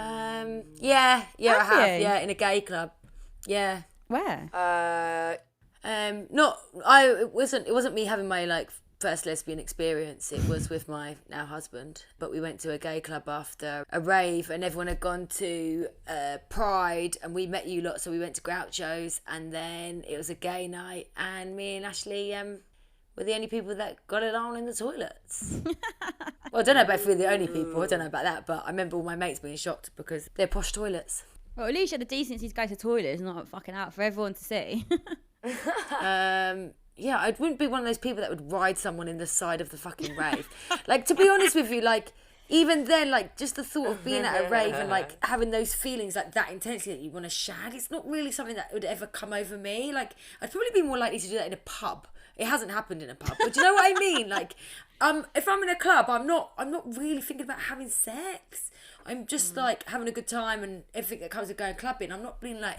I have. Yeah, in a gay club. Yeah. Where? It wasn't me having my like first lesbian experience. It was with my now husband. But we went to a gay club after a rave, and everyone had gone to Pride, and we met you lot, so we went to Groucho's, and then it was a gay night, and me and Ashley were the only people that got it on in the toilets. Well, I don't know if we're the only people. I don't know about that, but I remember all my mates being shocked because they're posh toilets. Well, at least you had the decency to go to the toilet. It's not fucking out for everyone to see. Yeah, I wouldn't be one of those people that would ride someone in the side of the fucking rave. Like, to be honest with you, like, even then, like, just the thought of being at a rave and, like, having those feelings, like, that intensely that you want to shag, it's not really something that would ever come over me. Like, I'd probably be more likely to do that in a pub. It hasn't happened in a pub, but do you know what I mean? Like, if I'm in a club, I'm not really thinking about having sex. I'm just like having a good time, and everything that comes with going clubbing. I'm not being like,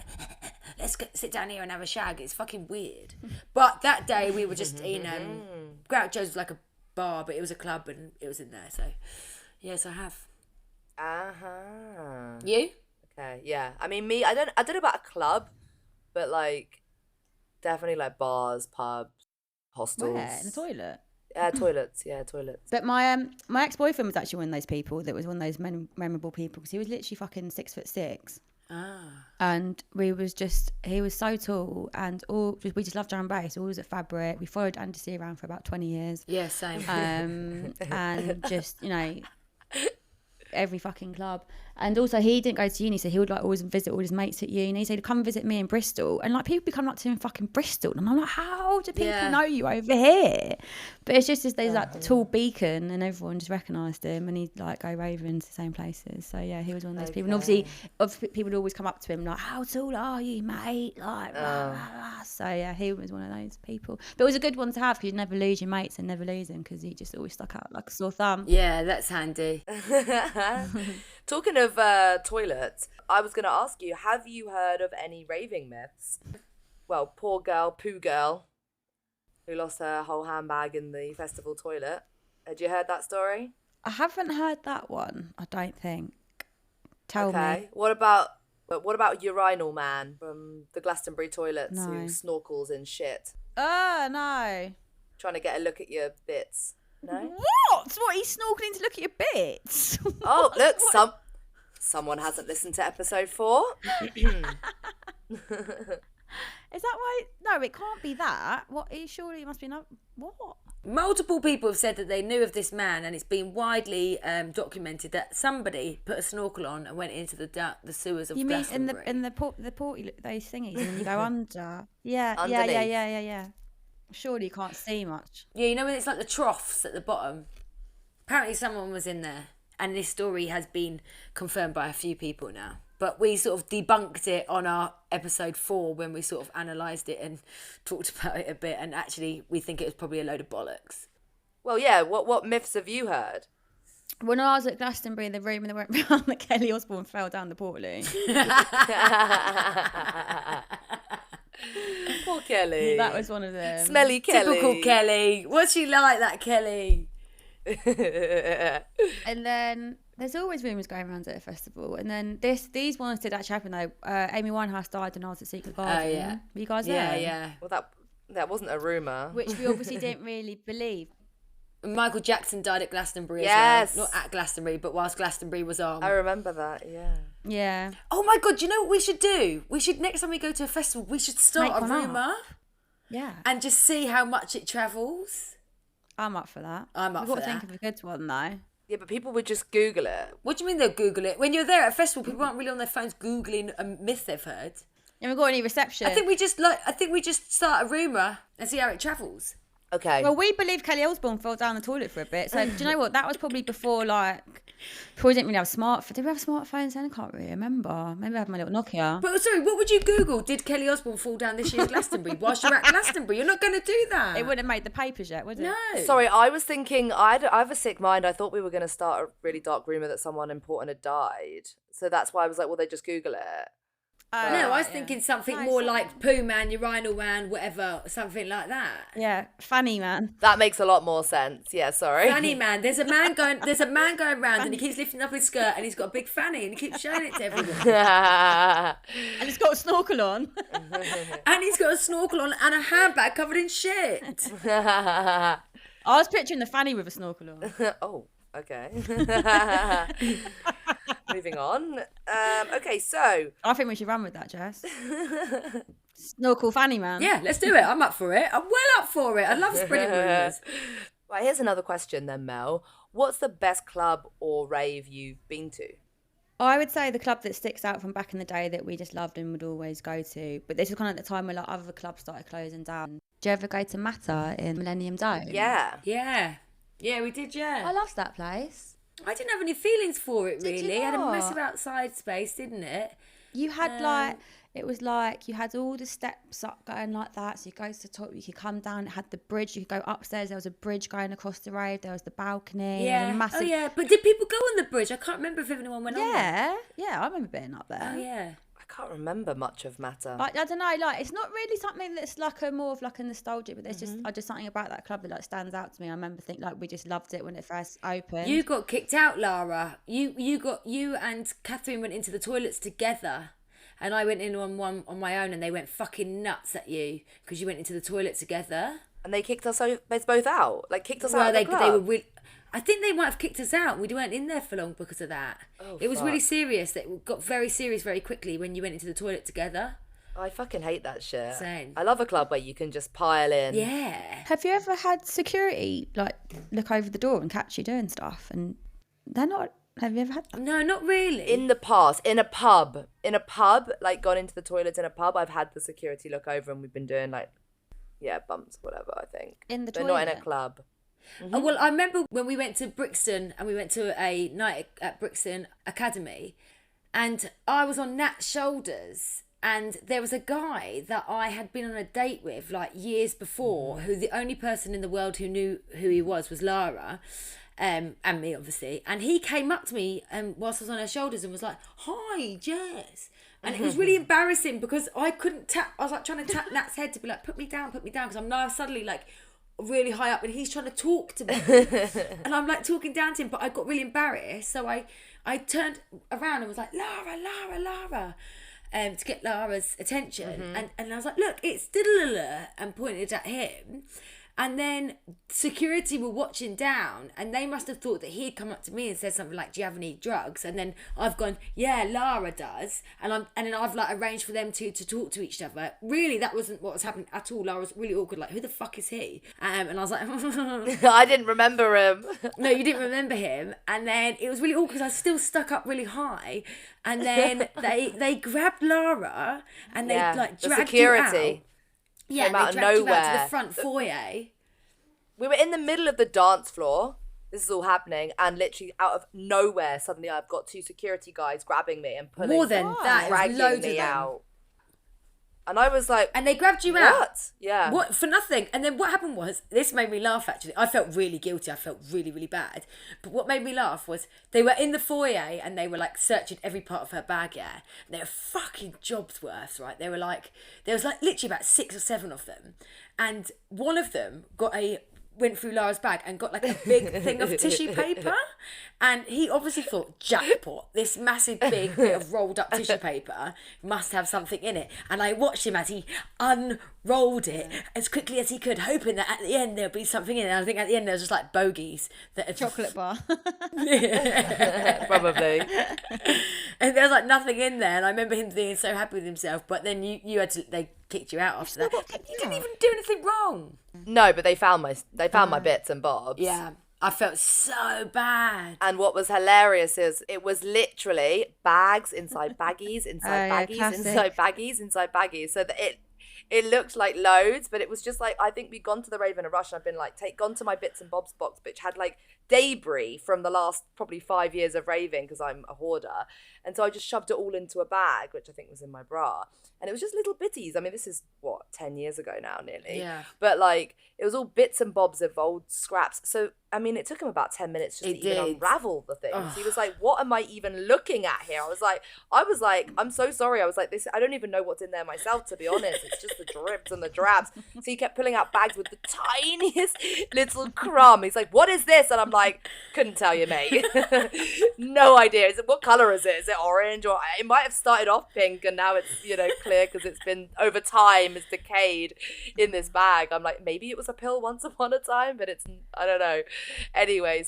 let's sit down here and have a shag. It's fucking weird. But that day we were just in Groucho's was like a bar, but it was a club and it was in there. So yes, I have. You? Okay, yeah. I mean, me, I don't know about a club, but like definitely like bars, pubs, hostels. Where? In the toilet? Toilets. Yeah, toilets. But my ex-boyfriend was actually one of those people that was one of those memorable people, because he was literally fucking 6'6". And he was so tall, and we just loved drum and bass. Always at Fabric. We followed Andy around for about 20 years. Yeah, same. And just, you know, every fucking club. And also he didn't go to uni, so he would like always visit all his mates at uni. So he'd come visit me in Bristol, and like people would come up to him in fucking Bristol, and I'm like, how do people know you over here? But it's just there's like the tall beacon, and everyone just recognised him, and he'd like go raving to the same places. So yeah, he was one of those people. And obviously people would always come up to him like, how tall are you, mate? Like blah, blah, blah. So yeah, he was one of those people. But it was a good one to have, because you'd never lose your mates and never lose him, because he just always stuck out like a sore thumb. Yeah, that's handy. Talking of toilets, I was going to ask you, have you heard of any raving myths? Well, poor girl, Poo Girl, who lost her whole handbag in the festival toilet. Had you heard that story? I haven't heard that one, I don't think. Tell me. What about Urinal Man from the Glastonbury toilets who snorkels in shit? No. Trying to get a look at your bits. No? What? He's snorkeling to look at your bits? Oh, look, someone hasn't listened to episode 4. Is that why? No, it can't be that. What? Surely it must be no. What? Multiple people have said that they knew of this man, and it's been widely documented that somebody put a snorkel on and went into the sewers of Glastonbury. You mean in the port those thingies, and you go under? Yeah, underneath. Yeah. Surely you can't see much. Yeah, you know when it's like the troughs at the bottom. Apparently someone was in there, and this story has been confirmed by a few people now. But we sort of debunked it on our episode 4 when we sort of analysed it and talked about it a bit, and actually we think it was probably a load of bollocks. Well, yeah, what myths have you heard? When I was at Glastonbury, the room and they went round that Kelly Osborne fell down the portaloo. Poor Kelly. That was one of them. Smelly Kelly. Typical Kelly. What's she like, that Kelly? And then there's always rumours going around at a festival. And then these ones did actually happen though. Amy Winehouse died and I was at Secret Garden. Oh, yeah. Were you guys there? Yeah. Well, that wasn't a rumour. Which we obviously didn't really believe. Michael Jackson died at Glastonbury Yes. as well. Not at Glastonbury, but whilst Glastonbury was on. I remember that, yeah. Yeah. Oh my God, do you know what we should do? Next time we go to a festival, we should start Make a one up. rumour Yeah. and just see how much it travels. I'm up for that. I'm up We've for got to that. think of a good one though. Yeah, but people would just Google it. What do you mean they'll Google it? When you're there at a festival, people aren't really on their phones Googling a myth they've heard. You haven't got any reception. I think we just start a rumour and see how it travels. Okay. Well, we believe Kelly Osborne fell down the toilet for a bit. So, do you know what? That was probably before, before we didn't really have smartphones. Did we have smartphones then? I can't really remember. Maybe I had my little Nokia. But sorry, what would you Google? Did Kelly Osborne fall down this year's Glastonbury whilst you're at Glastonbury? You're not going to do that. It wouldn't have made the papers yet, would it? No. Sorry, I was thinking, I have a sick mind. I thought we were going to start a really dark rumour that someone important had died. So that's why I was like, well, they just Google it. No, I was thinking something more like Poo Man, Urinal Man, whatever, something like that. Yeah, funny man. That makes a lot more sense. Yeah, sorry. Fanny Man. There's a man going round and he keeps lifting up his skirt and he's got a big fanny and he keeps showing it to everyone. And it's got a snorkel on. And he's got a snorkel on and a handbag covered in shit. I was picturing the fanny with a snorkel on. Oh, okay. Moving on. Okay, so I think we should run with that, Jess. Snorkel fanny man. Yeah, let's do it. I'm up for it. I'm well up for it. I love spreading rumours. right, here's another question then, Mel. What's the best club or rave you've been to? I would say the club that sticks out from back in the day that we just loved and would always go to. But this was kind of at the time where other clubs started closing down. Did you ever go to Matter in Millennium Dome? Yeah. Yeah, we did, yeah. I loved that place. I didn't have any feelings for it, Did you really. It had a not? massive outside space, didn't it? You had it was you had all the steps up going like that. So you go to the top, you could come down, it had the bridge, you could go upstairs, there was a bridge going across the rave, there was the balcony. Yeah. And a massive... Oh, yeah. But did people go on the bridge? I can't remember if anyone went on there. Yeah, I remember being up there. Oh, yeah. I can't remember much of Matter. I don't know, it's not really something that's more of a nostalgic, but there's just something about that club that stands out to me. I remember thinking we just loved it when it first opened. You got kicked out, Lara. You and Catherine went into the toilets together, and I went in on one on my own, and they went fucking nuts at you because you went into the toilet together. And they kicked us both out? Kicked us out of the club? They were really... I think they might have kicked us out. We weren't in there for long because of that. Oh, it was fuck. really serious. It got very serious very quickly when you went into the toilet together. I fucking hate that shit. Same. I love a club where you can just pile in. Yeah. Have you ever had security look over the door and catch you doing stuff? And they're not. Have you ever had that? No, not really. In the past, in a pub, gone into the toilets in a pub, I've had the security look over and we've been doing bumps, whatever, I think. In the But not in a toilet? club. Oh, well, I remember when we went to Brixton and we went to a night at Brixton Academy, and I was on Nat's shoulders, and there was a guy that I had been on a date with years before, who the only person in the world who knew who he was Lara, and me obviously, and he came up to me whilst I was on her shoulders and was like, "Hi, Jess." And it was really embarrassing because I couldn't tap. I was trying to tap Nat's head to be like, put me down, because I'm now suddenly really high up and he's trying to talk to me and I'm talking down to him, but I got really embarrassed, so I turned around and was like, Lara, to get Lara's attention, and I was like, look, it's diddle, and pointed at him, and then security were watching down and they must have thought that he'd come up to me and said something like, do you have any drugs? And then I've gone, yeah, Lara does, and then I've arranged for them to talk to each other. Really, that wasn't what was happening at all. Lara was really awkward, who the fuck is he? And I was like I didn't remember him. No, you didn't remember him. And then it was really awkward because I still stuck up really high, and then they grabbed Lara and they dragged the security. you out. Yeah, Came they out of dragged you out to nowhere. the front foyer. We were in the middle of the dance floor. this is all happening, and literally out of nowhere, suddenly I've got 2 security guys grabbing me and pulling More than that, it was dragging loads me of them. out. And I was like, And they grabbed you what? out. Yeah. What? For nothing. And then what happened was, this made me laugh actually. I felt really guilty. I felt really, really bad. But what made me laugh was they were in the foyer and they were like searching every part of her bag, yeah. And they were fucking jobs worth, right? They were like, there was like literally about 6 or 7 of them. And one of them went through Lara's bag and got like a big thing of tissue paper, and he obviously thought, jackpot, this massive big bit of rolled up tissue paper must have something in it. And I watched him as he unrolled it as quickly as he could, hoping that at the end there'll be something in it. And I think at the end there was just like bogies that had Chocolate bar. Probably. And there was like nothing in there, and I remember him being so happy with himself. But then they kicked you out after that. You didn't even do anything wrong. No, but they found my bits and bobs. Yeah, I felt so bad. And what was hilarious is it was literally bags inside baggies, inside baggies, classic. inside baggies, inside baggies. So that it looked like loads, but it was just like, I think we'd gone to the Rave in a rush, and I've been like, gone to my bits and bobs box, which had like debris from the last probably 5 years of raving, because I'm a hoarder. And so I just shoved it all into a bag, which I think was in my bra. And it was just little bitties. I mean, this is, 10 years ago now, nearly. Yeah. But, like, it was all bits and bobs of old scraps. So, I mean, it took him about 10 minutes just to even unravel the things. He was like, what am I even looking at here? I was like, I'm so sorry. I was like, I don't even know what's in there myself, to be honest. It's just the drips and the drabs. So he kept pulling out bags with the tiniest little crumb. He's like, what is this? And I'm like, couldn't tell you, mate. No idea. What colour is it? Is it orange? Or it might have started off pink and now it's, clear because it's been, over time, it's decayed in this bag. I'm like, maybe it was a pill once upon a time, but it's, I don't know. Anyway,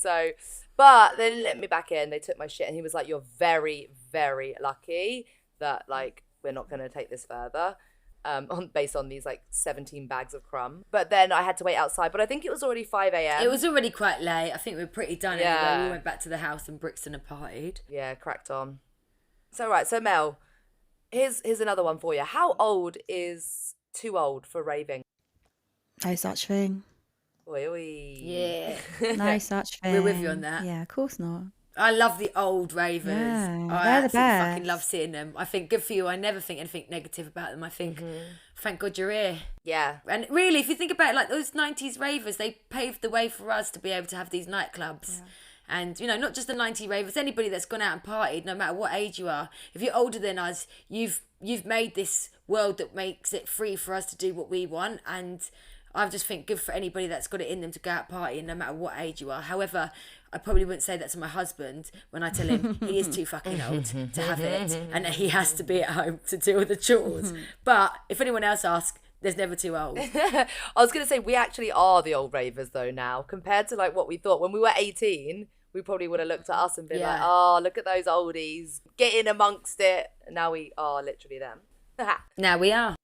but they let me back in. They took my shit, and he was like, you're very, very lucky that, like, we're not going to take this further. Based on these like 17 bags of crumb. But then I had to wait outside, but I think it was already 5 a.m. It was already quite late. I think we were pretty done Yeah. anyway. We went back to the house and Brixton had partied. Yeah, cracked on. So Mel, here's another one for you. How old is too old for raving? No such thing. Oi, oi. Yeah. No such thing. We're with you on that. Yeah, of course not. I love the old ravers. Yeah, I they're the absolutely best. fucking love seeing them. I think good for you. I never think anything negative about them. I think, thank God you're here. Yeah. And really, if you think about it, like those 90s ravers, they paved the way for us to be able to have these nightclubs. Yeah. And, not just the 90s ravers, anybody that's gone out and partied, no matter what age you are, if you're older than us, you've made this world that makes it free for us to do what we want. And I just think good for anybody that's got it in them to go out partying, no matter what age you are. However, I probably wouldn't say that to my husband when I tell him he is too fucking old to have it and that he has to be at home to do all the chores. But if anyone else asks, there's never too old. I was going to say, we actually are the old ravers though now, compared to like what we thought. When we were 18, we probably would have looked at us and been like, oh, look at those oldies, get in amongst it. And now we are literally them. Now we are.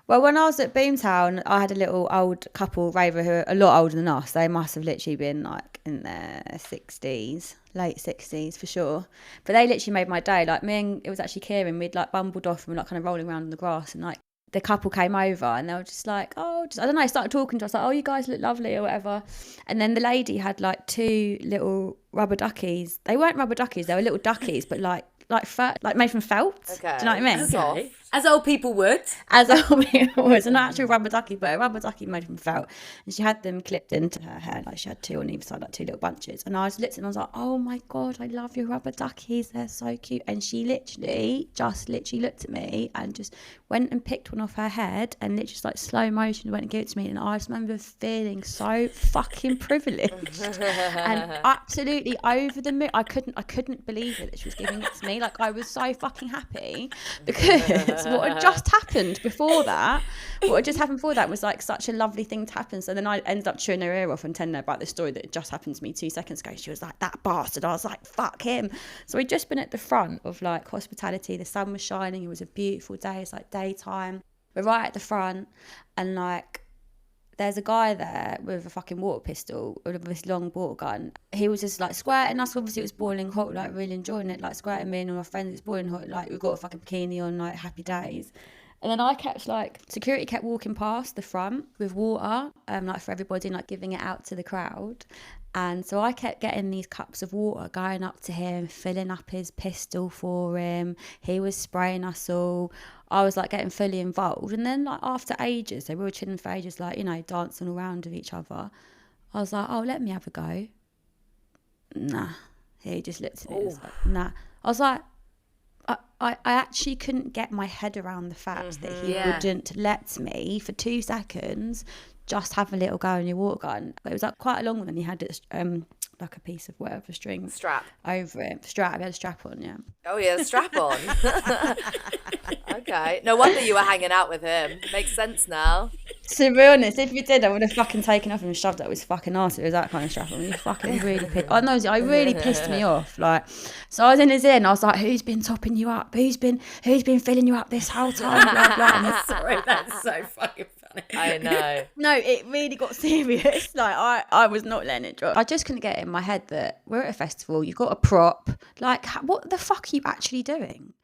Well, when I was at Boomtown, I had a little old couple raver who are a lot older than us. They must have literally been like in their 60s, late 60s for sure. But they literally made my day. Like me and it was actually Kieran, we'd like bumbled off and we're like kind of rolling around in the grass, and like the couple came over and they were just like, I don't know, started talking to us like, oh, you guys look lovely or whatever. And then the lady had like 2 little rubber duckies. They weren't rubber duckies, they were little duckies, but like fur, like made from felt. Okay. Do you know what I mean? Okay. As old people would. As old people was an actual rubber ducky, but a rubber ducky made from felt. And she had them clipped into her hair, like she had 2 on either side, like 2 little bunches. And I was listening, I was like, oh my God, I love your rubber duckies, they're so cute. And she literally looked at me and just went and picked one off her head and literally just like slow motion went and gave it to me. And I just remember feeling so fucking privileged and absolutely over the moon. I couldn't believe it that she was giving it to me. Like I was so fucking happy because what had just happened before that was like such a lovely thing to happen. So then I ended up chewing her ear off and telling her about the story that had just happened to me 2 seconds ago. She was like, that bastard. I was like, fuck him. So we'd just been at the front of like hospitality. The sun was shining. It was a beautiful day. It's like daytime. We're right at the front and like there's a guy there with a fucking water pistol, with this long water gun. He was just like squirting us. Obviously it was boiling hot, like really enjoying it, like squirting me and all my friends. It's boiling hot, like we've got a fucking bikini on, like happy days. And then I kept security kept walking past the front with water, like for everybody, like giving it out to the crowd. And so I kept getting these cups of water, going up to him, filling up his pistol for him. He was spraying us all. I was like getting fully involved. And then like after ages, so we were chilling for ages, like, you know, dancing around with each other. I was like, oh, let me have a go. Nah. He just looked at me and was like, nah. I was like, I actually couldn't get my head around the fact that he wouldn't let me for 2 seconds just have a little go on your water gun. It was like quite a long one, and he had it like a piece of whatever string strap over it. He had a strap on, yeah. Oh yeah, strap on. Okay, no wonder you were hanging out with him. Makes sense now. To be honest, if you did, I would have fucking taken off and shoved that with his fucking arse. It was that kind of strap on. You fucking really pissed. I know, I really pissed me off. Like, so I was in his ear and I was like, "Who's been topping you up? Who's been filling you up this whole time?" Blah, blah. And Sorry, that's so fucking funny. I know. No, it really got serious. Like, I was not letting it drop. I just couldn't get it in my head that we're at a festival. You've got a prop. Like, what the fuck are you actually doing?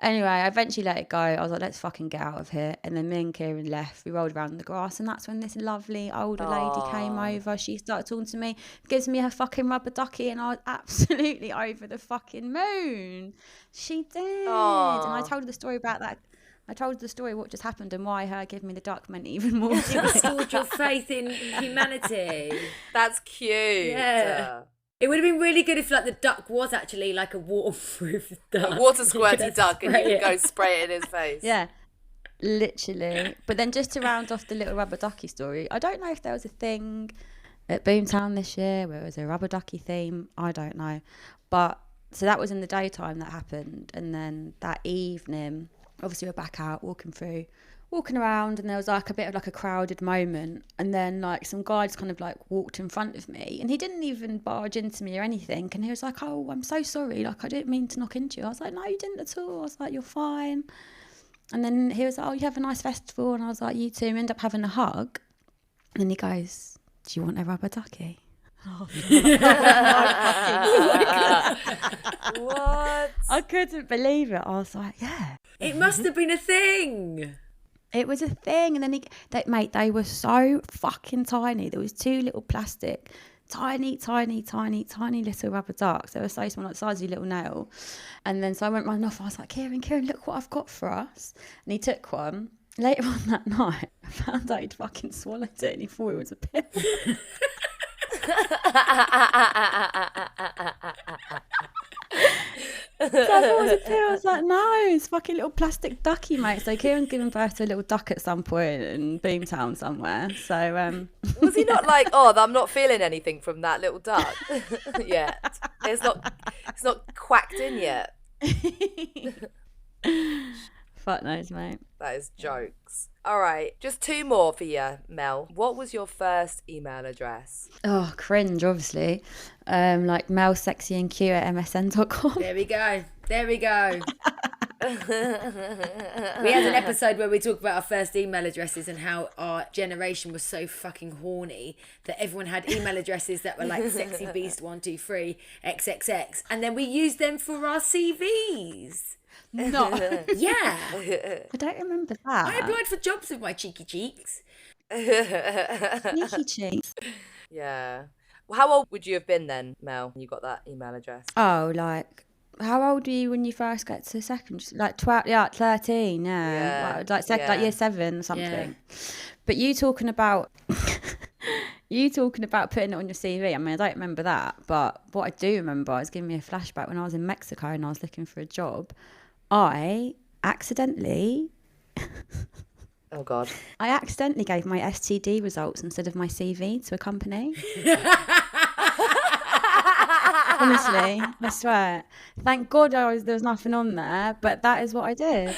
Anyway, I eventually let it go. I was like, let's fucking get out of here. And then me and Kieran left. We rolled around in the grass. And that's when this lovely older lady came over. She started talking to me, gives me her fucking rubber ducky. And I was absolutely over the fucking moon. She did. Aww. And I told her the story about that. I told her the story what just happened and why her giving me the duck meant even more to You me. restored your faith in humanity. That's cute. Yeah. It would have been really good if like the duck was actually like a waterproof duck. A water squirty duck, and you spray could go spray it in his face. Yeah, literally. But then just to round off the little rubber ducky story, I don't know if there was a thing at Boomtown this year where it was a rubber ducky theme. I don't know. But so that was in the daytime that happened. And then that evening, obviously we're back out walking around, and there was like a bit of like a crowded moment, and then like some guys kind of like walked in front of me, and he didn't even barge into me or anything, and he was like, oh, I'm so sorry, like I didn't mean to knock into you. I was like, no, you didn't at all. I was like, you're fine. And then he was like, oh, you have a nice festival. And I was like, you too. We end up having a hug, and then he goes, do you want a rubber ducky? What? I couldn't believe it. I was like, yeah, It must have been a thing. it was a thing. And then they were so fucking tiny. There was 2 little plastic, tiny little rubber ducks. They were so small, like the size of your little nail. And then so I went running off. I was like, Kieran, look what I've got for us. And he took one. Later on that night, I found out he'd fucking swallowed it, and he thought it was a pill. So I thought it was a pill. I was like, no, it's fucking little plastic ducky, mate. So Kieran's giving birth to a little duck at some point in Boomtown somewhere. So Was he not like, oh, I'm not feeling anything from that little duck yet? It's not quacked in yet. fuck knows, mate. That is jokes. All right, just 2 more for you, Mel. What was your first email address? Oh, cringe, obviously. Like melsexyandq@msn.com. There we go. We had an episode where we talk about our first email addresses and how our generation was so fucking horny that everyone had email addresses that were like sexybeast123 xxx, and then we used them for our CVs. No. Yeah. I don't remember that. I applied for jobs with my cheeky cheeks. Sneaky cheeks. Yeah. Well, how old would you have been then, Mel, when you got that email address? Oh, like, how old were you when you first got to second? Like 12, yeah, 13, yeah. Like year 7 or something. Yeah. But you talking about putting it on your CV. I mean, I don't remember that, but what I do remember is giving me a flashback when I was in Mexico and I was looking for a job. I accidentally Oh, God. I accidentally gave my STD results instead of my CV to a company. Honestly, I swear. Thank God there was nothing on there, but that is what I did.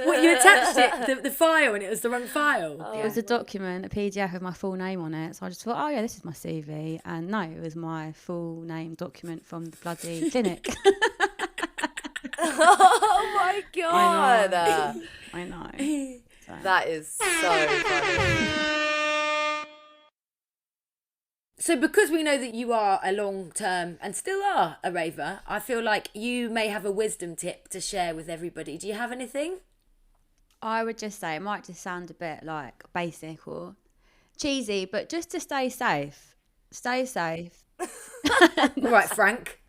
What, you attached it, the file, and it was the wrong file? Oh. It was a document, a PDF with my full name on it. So I just thought, oh yeah, this is my CV. And no, it was my full name document from the bloody clinic. Oh my God. I know. So. That is so funny. So because we know that you are a long-term and still are a raver, I feel like you may have a wisdom tip to share with everybody. Do you have anything? I would just say, it might just sound a bit like basic or cheesy, but just to stay safe. Stay safe. All right, Frank.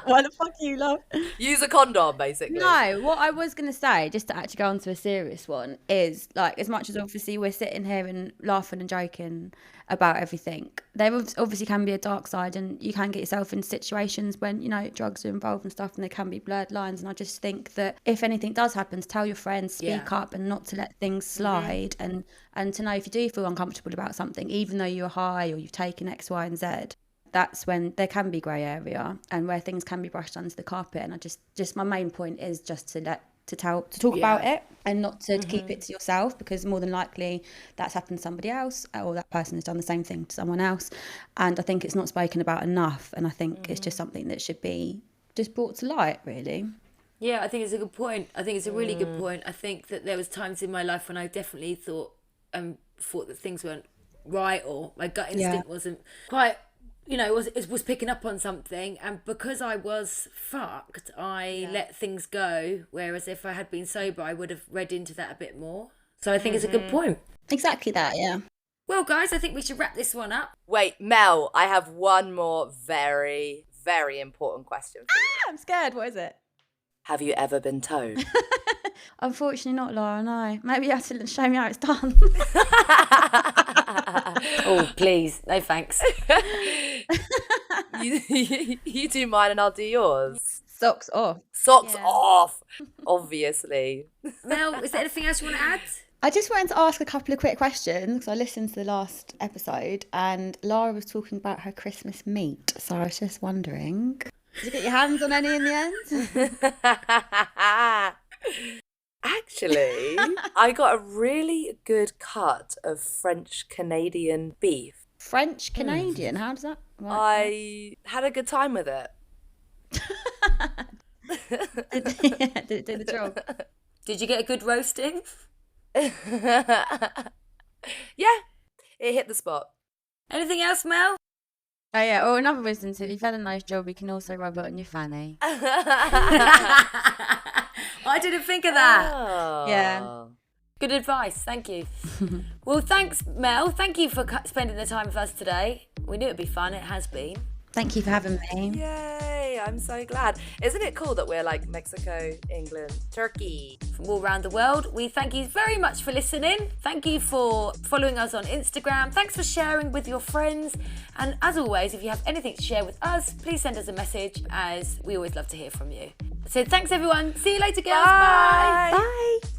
Why the fuck are you laughing? Use a condom, basically. No, what I was going to say, just to actually go on to a serious one, is like, as much as obviously we're sitting here and laughing and joking about everything, there obviously can be a dark side, and you can get yourself in situations when, you know, drugs are involved and stuff, and there can be blurred lines. And I just think that if anything does happen, to tell your friends, speak up, and not to let things slide, and to know if you do feel uncomfortable about something, even though you're high or you've taken X, Y, and Z. That's when there can be grey area and where things can be brushed under the carpet. And I just my main point is just to talk about it, and not to keep it to yourself, because more than likely that's happened to somebody else, or that person has done the same thing to someone else. And I think it's not spoken about enough. And I think it's just something that should be just brought to light, really. Yeah, I think it's a good point. I think it's a really good point. I think that there was times in my life when I definitely thought that things weren't right, or my gut instinct wasn't quite, you know, was picking up on something, and because I was fucked, I let things go, whereas if I had been sober, I would have read into that a bit more. So I think it's a good point. Exactly that, yeah. Well, guys, I think we should wrap this one up. Wait, Mel, I have one more very, very important question for you. I'm scared. What is it? Have you ever been towed? Unfortunately not, Laura, no. Maybe you have to show me how it's done. Oh, please. No thanks. you do mine and I'll do yours. Socks off. Socks off, obviously. Mel, is there anything else you want to add? I just wanted to ask a couple of quick questions, because I listened to the last episode and Lara was talking about her Christmas meat. So I was just wondering, did you get your hands on any in the end? Actually, I got a really good cut of French Canadian beef. French Canadian? How does that work? I had a good time with it. Did it do the job? Did you get a good roasting? Yeah, it hit the spot. Anything else, Mel? Oh yeah, or another wisdom tip, if you've had a nice job, you can also rub it on your fanny. I didn't think of that. Oh. Yeah. Good advice, thank you. Well, thanks, Mel. Thank you for spending the time with us today. We knew it'd be fun, it has been. Thank you for having me. Yay, I'm so glad. Isn't it cool that we're like Mexico, England, Turkey? From all around the world, we thank you very much for listening. Thank you for following us on Instagram. Thanks for sharing with your friends. And as always, if you have anything to share with us, please send us a message, as we always love to hear from you. So thanks, everyone. See you later, girls. Bye. Bye. Bye.